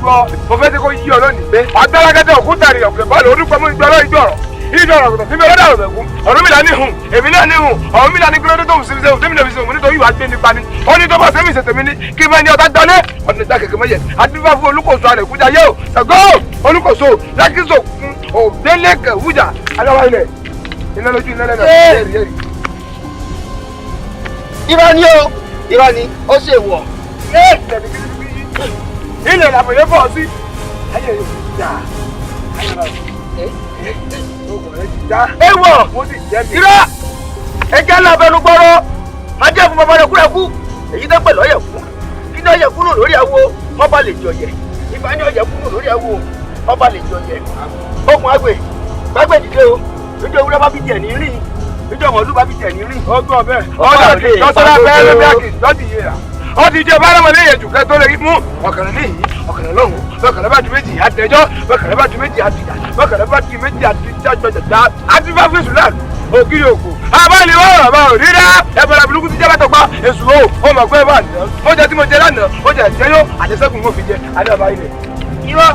mo fẹ́ tí kò yí ọ lónìí. agbára òkúta rẹ̀ ọ̀gbẹ̀ bọ́ọ̀lù orúkọ mú ìgbà lọ́ọ́ ìjọ́rọ̀ ìjọ́rọ̀ ọ̀gbẹ̀ tí mi ọlọ́dà ọ̀gbẹ̀ kú Ọ̀rúnmìlà ní hùn èmi náà ní hùn Ọ̀rúnmìlà ní kílódé tó ń sinmi sẹ́wọ̀n tẹ́mi náà fi sẹ́wọ̀n nítorí ìwà gbé nípa ni ó ní tó bá sẹ́mi ìṣẹ̀tẹ̀ mi ní kí n máa ní ọ̀tá gbalẹ̀ ọ̀nà ìta kẹ̀kẹ́ mọ́yẹ àdúgbò fún Olúkòso alẹ̀ kújà yẹ́ o Ṣàngó Olúkòso lákìsọ̀ fún ògbélẹ̀kẹ̀ wújà aláwa ilẹ̀ iná lójú iná lẹ́nu yẹ́rì. irọ́ ni ó ṣe wọ̀. ilẹ̀ làbẹ̀yẹ bọ̀ sí ayé ewọ irọ́ ẹjẹ ńlá abẹnú gbọrọ ajẹ fún bàbá rẹ kúrẹkú èyí tẹ pẹ̀lú ọyẹ fún ọ̀yẹ̀ kúrò lórí awo ọba lè jọyẹ̀ ìbá ní ọ̀yẹ̀ kúrò lórí awo ọba lè jọyẹ̀ okùn àgbè gbàgbé dìde o lójú ewúrẹ́ bá fi tiẹ̀ ní rìn lójú ọmọ ọdún bá fi tiẹ̀ ní rìn. ọgbọ́n bẹ́ẹ̀ ọ̀dà lọ́sọ̀rọ̀ bẹ́ẹ̀ bí àkì lọ́dì yé ra ọdì ìjọ bá rẹ̀ wọlé yẹ̀jù kẹ́ tó lè rí mú ọ̀kàrẹ̀ níyì ọ̀kàrẹ̀ lọ́hùn bọ́kàrẹ̀ bá ju méjì àtẹjọ́ bọ́kàrẹ̀ bá ju méjì àtìjà bọ́kàrẹ̀ bá ju méjì àtìjà àti bá fèsù láàlú ògiri òkú àbáyé wọ́n àbá òrírá ẹ̀bọ̀lá burúkú ti jẹ́ bá tọpa èsù o ó mọ̀ pé bá nà ó jẹ́ tí mo jẹ lánàá ó jẹ́ ìjẹ́yó àjẹsẹ́kùn mo fi jẹ adébá ilẹ̀. irọ́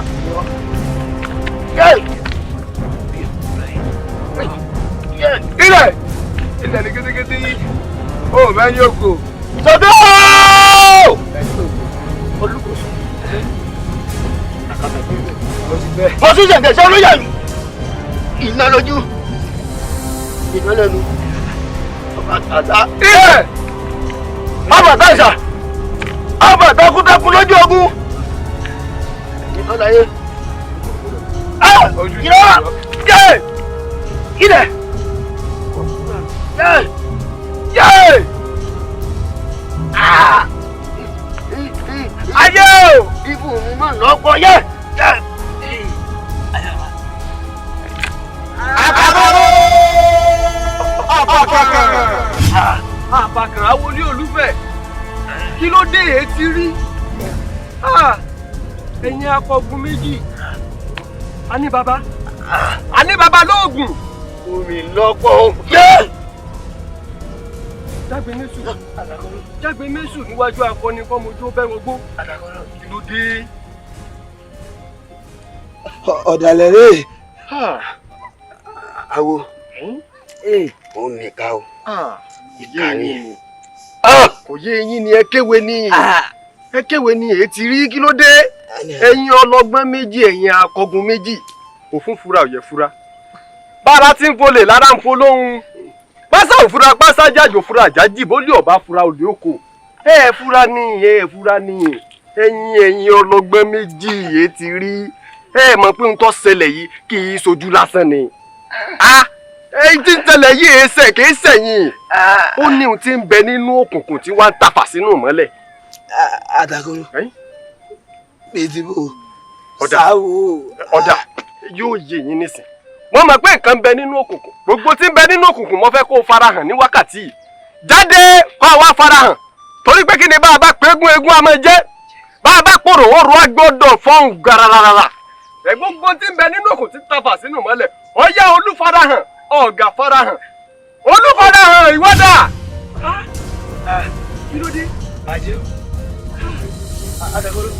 ilẹ̀ ilẹ̀ ní kétékété yìí ó mẹ́ni oko. sọdọ́ olùkóso mo tún ṣẹ̀ǹkẹ̀ ṣe olóyè mi iná lójú iná lẹ́nu ọbàtà ilẹ̀ ọbàtà ìṣà ọbàtà kútakú lójú ogun iná láyé iná yé ilẹ̀ yé yé ayé o ibù mi máa ń lọ́kọ yé yé. àbàkàn awolé olúfẹ̀ kí ló dé ètí rí ẹ̀yin akọgun méjì àní baba lóògùn omi lọ́pọ̀ yé. jágbe mésù níwájú akọni kọ́mojú bẹ́ẹ̀ wọgbó kí ló dé. ọ̀dàlẹ̀ rè awo òun nìka o ìka ni kò yé eyín ni ẹ kéwe ni èyí ti rí kí ló dé ẹ̀yin ọlọ́gbọ́n méjì ẹ̀yin akọgun méjì òfun fura òye fura bára tí ń folè lára ń folóhun pásá òfura pásá jájò fura àjájì bólú ọba fura olè oko ẹ fura ni ẹ̀yin ọlọ́gbọ́n méjì èyí ti rí ẹ mọ̀ pé ń tó ṣẹlẹ̀ yìí kì í sojú lásán ni èyí tí ń tẹ̀lẹ̀ yìí èsẹ̀ kì í sẹ̀yìn ó ní ohun tí ń bẹ nínú òkùnkùn tí wọ́n ń tafà sínú mọ́lẹ̀. àdàkùn bíi bò sáwò ọ̀dà yóò yé yín nísìn wọ́n mọ̀ pé nǹkan ń bẹ nínú òkùnkùn gbogbo tí ń bẹ nínú òkùnkùn mo fẹ́ kó o farahàn ní wákàtí yìí jáde kó o wá farahàn torí pé kí ni bá a bá pé eégún a máa jẹ́ bá a bá pòrò òru agbọ́dọ̀ fọ́hùn gararara gbogbo tí ń bẹ nínú òkùnkùn tí tafà sínú mọ́lẹ̀ ó yá olúfarahàn ọ̀gá farahàn olúfarahàn ìwádà. kí ló dé. àjẹ́ àdàkọ́rọ́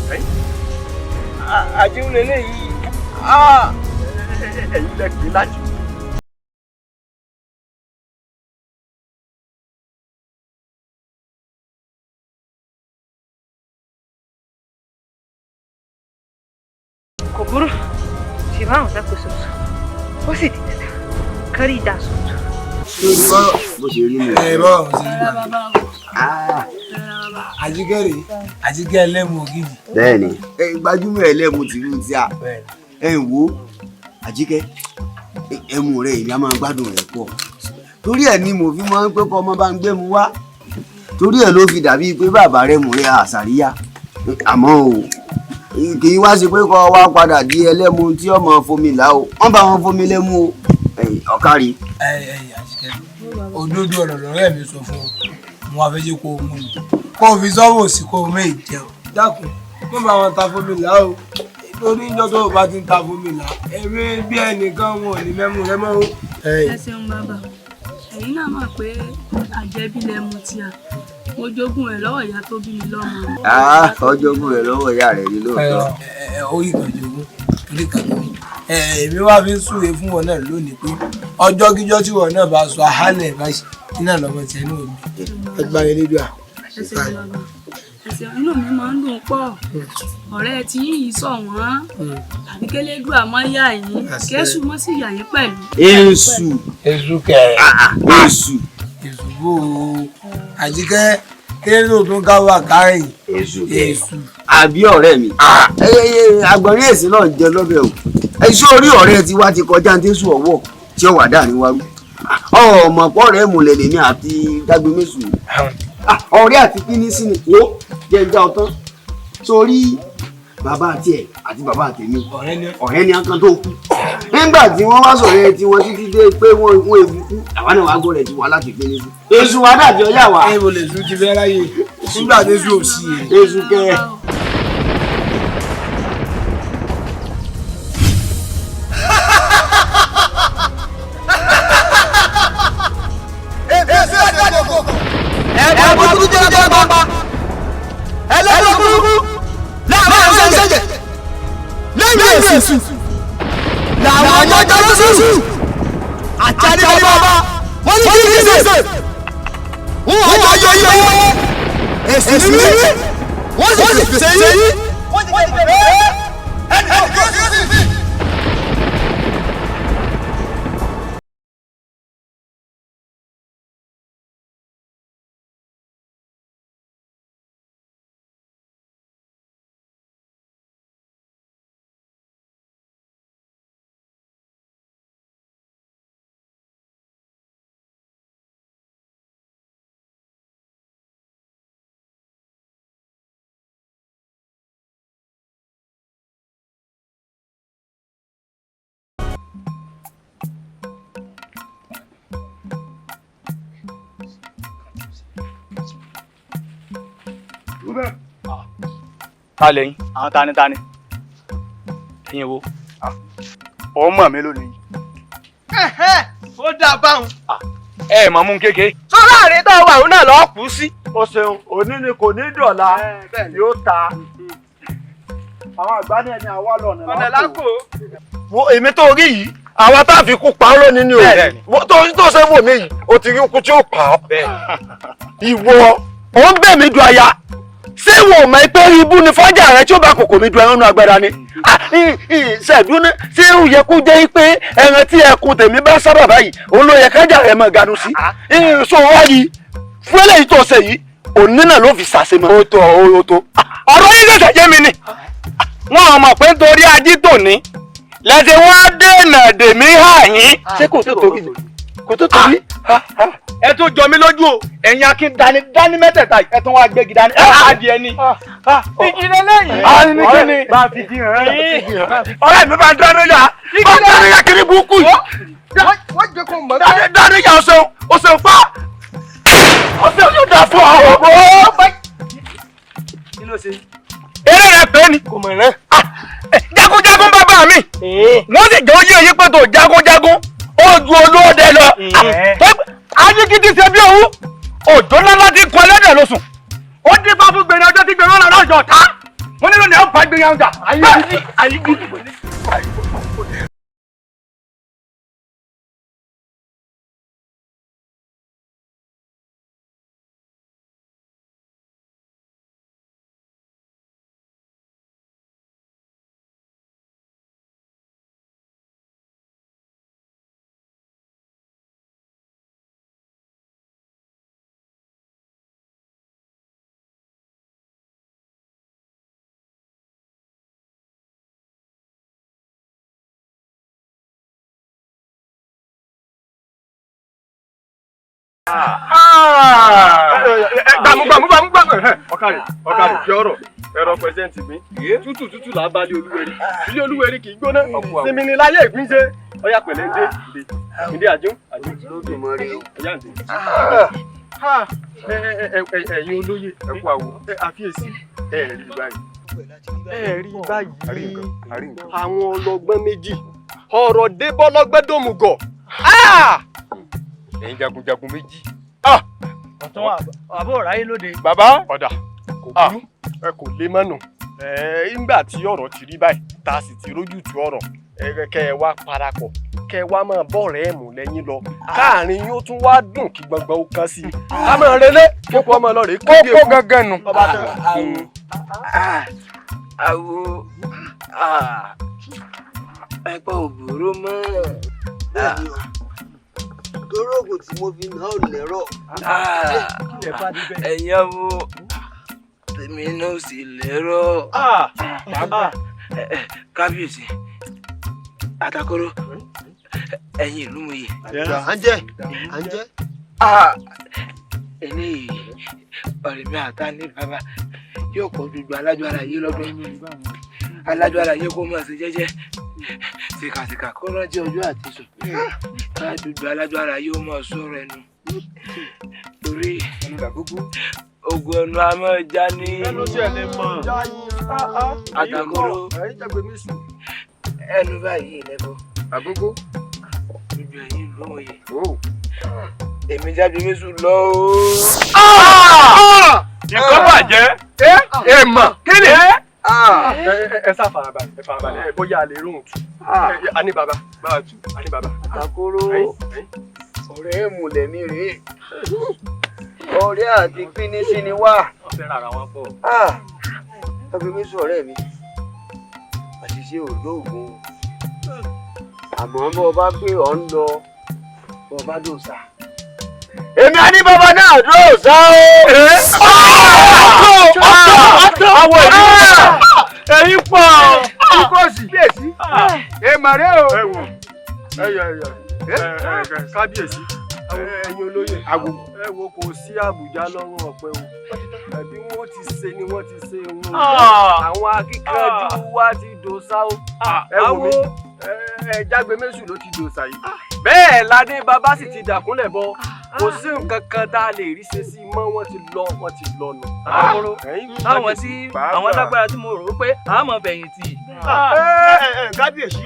àjẹ́ ń lélẹ̀ yìí ẹ̀yin lẹ pè lájú. kò burú ṣì máa ń dákò sọ̀tún ó sì ti tẹ̀ta kárí ìdá sọ̀tún. bó ṣe rí mi. bọ́ọ̀ ṣe rí mi. àjíkẹ́ ẹlẹ́mu ògidì. bẹ́ẹ̀ni gbajúmọ̀ ẹlẹ́mu tìlú tí a ẹ ń wo àjíkẹ́ ẹmu rẹ ìyá máa gbádùn rẹ pọ̀ torí ẹ ni mo fi máa ń pé kọ́ ọmọ bá ń gbé mu wá torí ẹ ló fi dàbí pé bàbá rẹ mú rẹ àṣàríyá àmọ́ o kì í wá sí pé kọ́ wá padà di ẹlẹ́mu tí ọmọ fomi là o wọ́n bá wọn fomi lẹ́mu o ọ̀kárí. àjíkẹ́ òdodo ọ̀rọ̀ lọ́rẹ́ mi sọ fún ọ mo wá fẹ́ jẹ́ kó o mú mi kó o fi sọ́wọ́ sí kó o mẹ́ ìjẹun dákun mo bá wọn ta fomi là o torí ìjọ tó o bá ti ń ta fomi là ẹ̀mí bí ẹnìkan wọn ò ní mẹ́mú rẹ mọ́ o. ẹ ṣeun bàbá ẹ̀yin náà mọ̀ pé àjẹbí lẹ́mu tí a mo jogún rẹ̀ lọ́wọ́ ìyá tó bí mi lọ́mọ. ọjọ́gùn rẹ̀ lọ́wọ́ ìyá rẹ̀ rí lóòótọ́. orí kan jogún orí kan jogún èmi wá fi ń súre fún wọn náà lónìí pé ọjọ́ kíjọ́ tí wọn náà bá sọ àhálẹ̀ báyìí iná lọ́mọ tiẹ̀ náà mi ẹgbàá yẹn lédùá. ẹsẹ̀ inú mi máa ń dùn pọ̀ ọ̀rẹ́ tí yìí sọ wọ́n àbí kélédùn àmọ́ yá yín késù mọ́ sí yà yín pẹ̀lú. èṣù kẹ èṣù bò ó àjíkẹ́ kélédùn tó ń káwọ́ àkárẹ̀ yìí èṣù. àbí ọ̀rẹ́ mi agbọ̀nrín èsì náà jẹ lọ́bẹ̀ o ẹ̀ṣọ́ orí ọ̀rẹ́ ti wá ti kọjá ní tẹ̀sù ọwọ́ tí ó wà dáàrin wá ọmọ pọ̀ rẹ̀ múlẹ̀ lèmi àti dágbémésù ọ̀rẹ́ àti pínísì ni wo jẹ́ ìjà ọ̀tán sórí bàbá tiẹ̀ àti bàbá tèmi ọ̀rẹ́ ni akán tó kú nígbà tí wọ́n wá sọ̀rọ̀ ẹ tí wọ́n títí dé pé wọ́n ewu kú àwa náà wá gbọ́ rẹ̀ tí wọ́n láti gbé nísú èṣù wa dàbí ọjà wa. ẹ mo lè sùn ti fẹ́ ráyè nígbà tí èṣù ò sí i. èṣù kẹ. ẹ̀bùn tó jẹ́ gbọ́gbọ́ ẹlẹ́gbẹ́ burúkú láàrin ṣẹ́jẹ̀ lẹ́yìn èsì làwọn ọjọ́ lọ́sọ̀ọ̀sù àti àdìbàbà wọ́n ní kí ní ṣe wọ́n ọjọ́ yọ yọ èsì ní wọ́n sì fi ṣe yí wọ́n ti bẹ̀rẹ̀ ẹni kí ó sì fi. ta lẹ́yìn àwọn tanitani ẹ̀yin wo ọmọ mi lónìí. ó dà báwọn. ẹ mọ̀ mú kéke. tó láàrin tó wà òun náà lọ́ọ́ kú sí. o ṣeun òní ni kò ní dọ̀la yóò ta àwọn àgbà ní ẹni àwa lọ ọ̀nà lápò. wo èmi tó rí yìí àwọn tá a fi kú pa ọ́ lónìí ni o tó ṣe wò mí yìí o ti rí ikú tí ó pa ọ́. ìwọ ò ń bẹ̀ mí du àyà ṣé wọn ò mọ̀ pé ibú ni fọ́jà rẹ tí ó bá kòkò mi du ẹran nù agbára ni ṣẹ̀dúnú ṣé ó yẹ kó jẹ́ pé ẹran tí ẹkùn tèmi bá sábà báyìí òun ló yẹ kájà rẹ mọ̀ ganu sí so wá yìí fún eléyìí tó ṣe yìí òní náà ló fi ṣàṣemọ. ó tó ọ̀rọ̀ yìí ṣẹ̀ṣẹ̀ jẹ́ mi ni wọn ò mọ̀ pé nítorí ají tòní lẹ́sẹ̀ wọ́n á dènà dèmí hàn yín. ṣé kò tó torí mi kò tó torí. ẹ tún jọ mí lójú o ẹ̀yin akin dání mẹ́tẹ̀ẹ̀ta ẹ tún wá gbégi dání adìẹ ni. ìjìnlẹ̀ lẹ́yìn. àní ní kíni. bá a fi di hàn ọ̀rẹ́ mi bá ń dáná yá bá ń dáná yá kiri burúkú yìí. wọ́n jẹ́ kó mọ̀ náà. dáná yá ọ̀sẹ̀ fa ọ̀sẹ̀ yóò dà fún ọ. kí ló ṣe. eré rẹ pé ni. kò mọ̀ náà. jagunjagun bàbá mi wọ́n sì jẹ́ oyè yìí pé tó jagunjagun ó ju olóòdẹ lọ. ajíkìtì ṣe bí òwú òjò ńlá láti kọ ẹlẹ́dẹ̀ lóṣùn ó dín bá fún gbèrè ọjọ́ tí gbèrè wọn lọ́jọ́ ọ̀tá wọ́n nílò ní àwọn bá gbèrè ọjà. ayíkìtì gbàmú ọkàrí fi ọ̀rọ̀ ẹ̀rọ pẹ̀sẹ̀ntì mi tútù là á bá lé olúwẹ̀rí ilé olúwẹ̀rí kì í gbóná sinmi ni láyé ìpín ṣe ọyà pẹ̀lẹ́ ndé àjún ọyà ndé. ẹ̀yin olóye ẹ̀kú àwọ̀ àfiyèsí ẹ̀rí báyìí àwọn ọlọ́gbọ́n méjì ọ̀rọ̀ dé bọ́lọ́gbẹ́dọ̀mùgọ̀ ẹ̀yin jagunjagun méjì. ọ̀tún àbọ̀ ráyé lóde. bàbá ọ̀dà kò burú ẹ kò lè mọ́nù nígbà tí ọ̀rọ̀ ti rí báyìí tá a sì ti rójú tu ọ̀rọ̀ kẹ ẹ wá parapọ̀ kẹ ẹ wá máa bọ̀rẹ̀ ẹ̀ mú lẹ́yìn lọ káàrin yóò tún wá dùn kí gbọ̀ngbọ̀n ó kàn sí i a máa relé kíkọ́ ọmọ lọ rè é kókó gángan nù. àwo ẹ̀pọ̀ òbúrò mọ́ torógùn tí mo fi náà lẹ́rọ̀. ẹ̀yin ọmọ tèmi náà sì lẹ́rọ̀. kábíyèsí àtàkọ́rọ́ ẹ̀yin ìlú mòye. à ń jẹ́. eléyìí ọ̀rẹ́ mi àtà ní bàbá yóò pọ̀ ju alágbára yìí lọ́dún alágbára yìí kó máa ṣe jẹ́jẹ́ tìkàtìkà kó rántí ọjọ́ àti sùn káàdùdù alágbára yìí ó máa sọ̀rọ̀ ẹnu torí ogun ẹnu a máa já ní àtàkùrọ̀ ẹnu báyìí lẹ́kọ̀ọ́ àgógó gbogbo ẹ̀yìn lóye èmi jáde méjì lọ nǹkan bàjẹ́ èèmọ̀ kí ni. ẹ sá farabalẹ̀ bóyá a lè rún tù àní bàbá tù àní bàbá. àkóró ọ̀rẹ́ mùlẹ̀mí rèé ọ̀rẹ́ àti pínísí ni wá. wọ́n fẹ́ràn ara wọn pọ̀. ẹgbẹ́ mi sọ ọ̀rẹ́ mi àṣìṣe òdòògùn àmọ́ bọ́ ọ bá pé ọ̀ ń lọ bọ́ ọ bá dòṣà. èmi àní bàbá náà dòṣà o. àwọn ẹ̀yin pọ̀ kíkọ́sì kíyèsí èèmàrè o. ẹ wò kábíyèsí ẹ̀yin olóyè ẹ wo kò sí àbùjá lọ́rùn ọ̀pẹ o ẹbí wọn ti ṣe ni wọ́n ti ṣe wọn àwọn akíkanjú wa ti dòṣà o ẹ wò mí Jágbémésù ló ti dòṣà yìí bẹ́ẹ̀ ládé bàbá sì ti dàkúnlẹ̀ bọ kò sí nǹkan kan tá a lè rí ṣe sí mọ́ wọ́n ti lọ nù. àwọn tí àwọn lágbára tí mo rò pé àmọ́ fẹ̀yìntì. kábíyèsí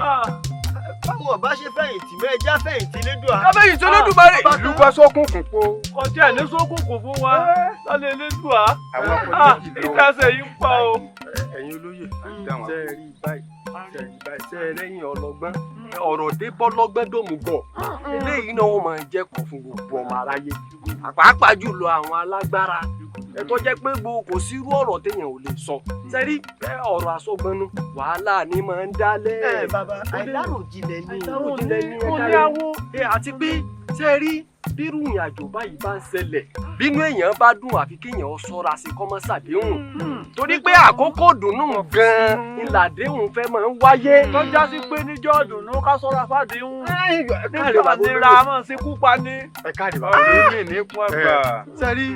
báwo ọba ṣe fẹ̀yìntì mẹ́ẹ̀já fẹ̀yìntì lédùá. kábíyèsí olódùmarè. ìlú bá sókùnkùn po. ọjọ́ ẹ̀ ní sókùnkùn fún wa lálẹ́ elédùá. ìkàsẹ̀ yìí ń pa o. ẹ̀yin olóyè ṣe é rí báyìí ṣe é lẹ́yìn ọlọ́gbọ́n ọ̀rọ̀ dé bọ́ lọ́gbọ́n dòmùgọ̀ eléyìí náà wọ́n máa ń jẹ́ kọ̀ fún gbogbo ọmọ aráyé pàápàá jùlọ àwọn alágbára ẹ̀tọ́ jẹ́ pé kò sírú ọ̀rọ̀ téèyàn ò lè sọ sẹ́rí ọ̀rọ̀ àsọgbọnú wàhálà ni máa ń dálẹ̀. bàbá àìdáròjinlẹ̀ ni oníyàwó àti pé sẹ́rí bírú ìrìn àjò báyìí bá ń ṣẹlẹ̀ bínú èèyàn bá dùn àfi kéèyàn ṣọ́ra sí kọ́mọ́ ṣàdéhùn torí pé àkókò dùnnú gan-an ìlàdéhùn fẹ́ máa ń wáyé. tọ́já sí pé níjọ́ dùnnú ká ṣọ́ra fàdéhùn nígbà nira máa ń ṣekú pa ní. ẹ káàdì bàbá mi ní kún àgbà. sẹ́rí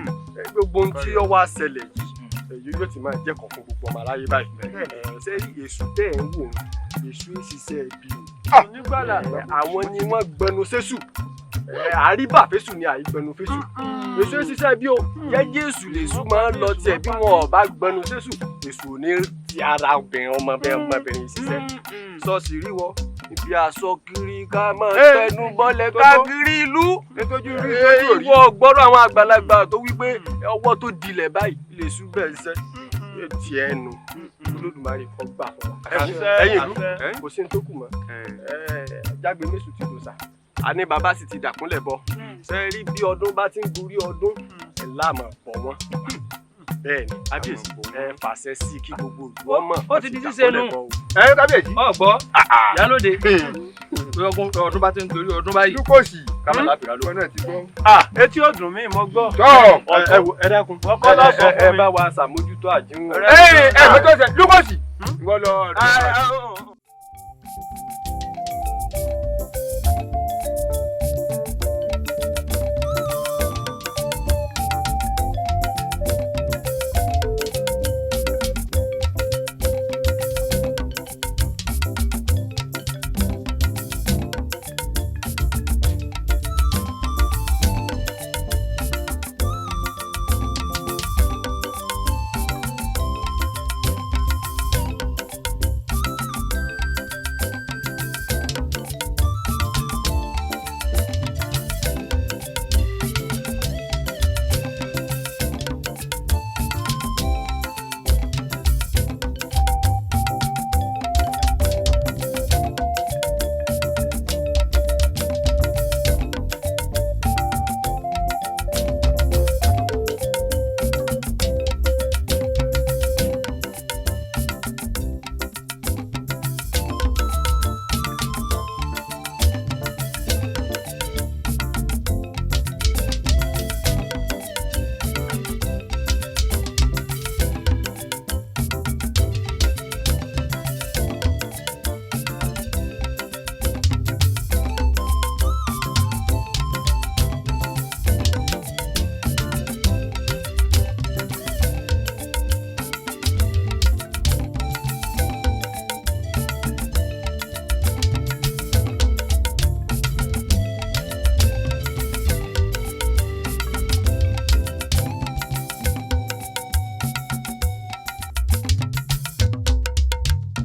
gbogbo ohun tí ó wá ṣẹlẹ̀ yìí yóò ti máa jẹ́kọ̀ọ́ fún gbogbo ọmọ aráyé báyìí. sẹ́rí èṣù tẹ̀ ń wò èṣù ìṣiṣẹ́ ibi àwọn ni wọ́n gbẹnu sẹ́sù àríbà fésù ni àìgbẹnu fésù èṣù ìṣiṣẹ́ bí o jẹ́jẹ́ èṣù lèṣù máa ń lọ tiẹ̀ bí wọn ò bá gbẹnu sẹ́sù èṣù ò ní ti ara ọmọbìnrin ìṣiṣẹ́ ṣọ́ọ̀ṣì rí wọ ibi aṣọ kiri ká máa tẹnu bọ́lẹ̀ káàkiri ìlú ìwọ gbọ́dọ̀ àwọn àgbàlagbà tó wí pé ọwọ́ tó dilẹ̀ báyìí lèṣù bẹ́ẹ̀ ṣẹ́ tiẹ̀ nù Olódùmarè kọ́ gbà fún wa ẹ̀yìn ìlú kò sí ní tó kù mọ́ Jágbémésù ti dòṣà àní bàbá sì ti dàkúnlẹ̀ bọ ṣe rí bí ọdún bá ti ń gorí ọdún ẹ̀ láàmú pọ̀ wọ́n bẹ́ẹ̀ ni kábíyèsí ẹ fàṣẹ sí kí gbogbo ìlú ọmọ ó ti di ṣíṣe nù. ẹ kábíyèsí. ọgbọ yálòdè ọdún bá ti ń gorí ọdún báyìí. lúkọ̀sì kámẹ́lá bìrà ló. ọ̀nà ti gbọ́. etí ọdún mi mọ gbọ́. ẹ dákun ọkọ lọ sọ fún mi. ẹ bá wa ṣàmójútó àjíǹde. ẹ lúkọ̀sì.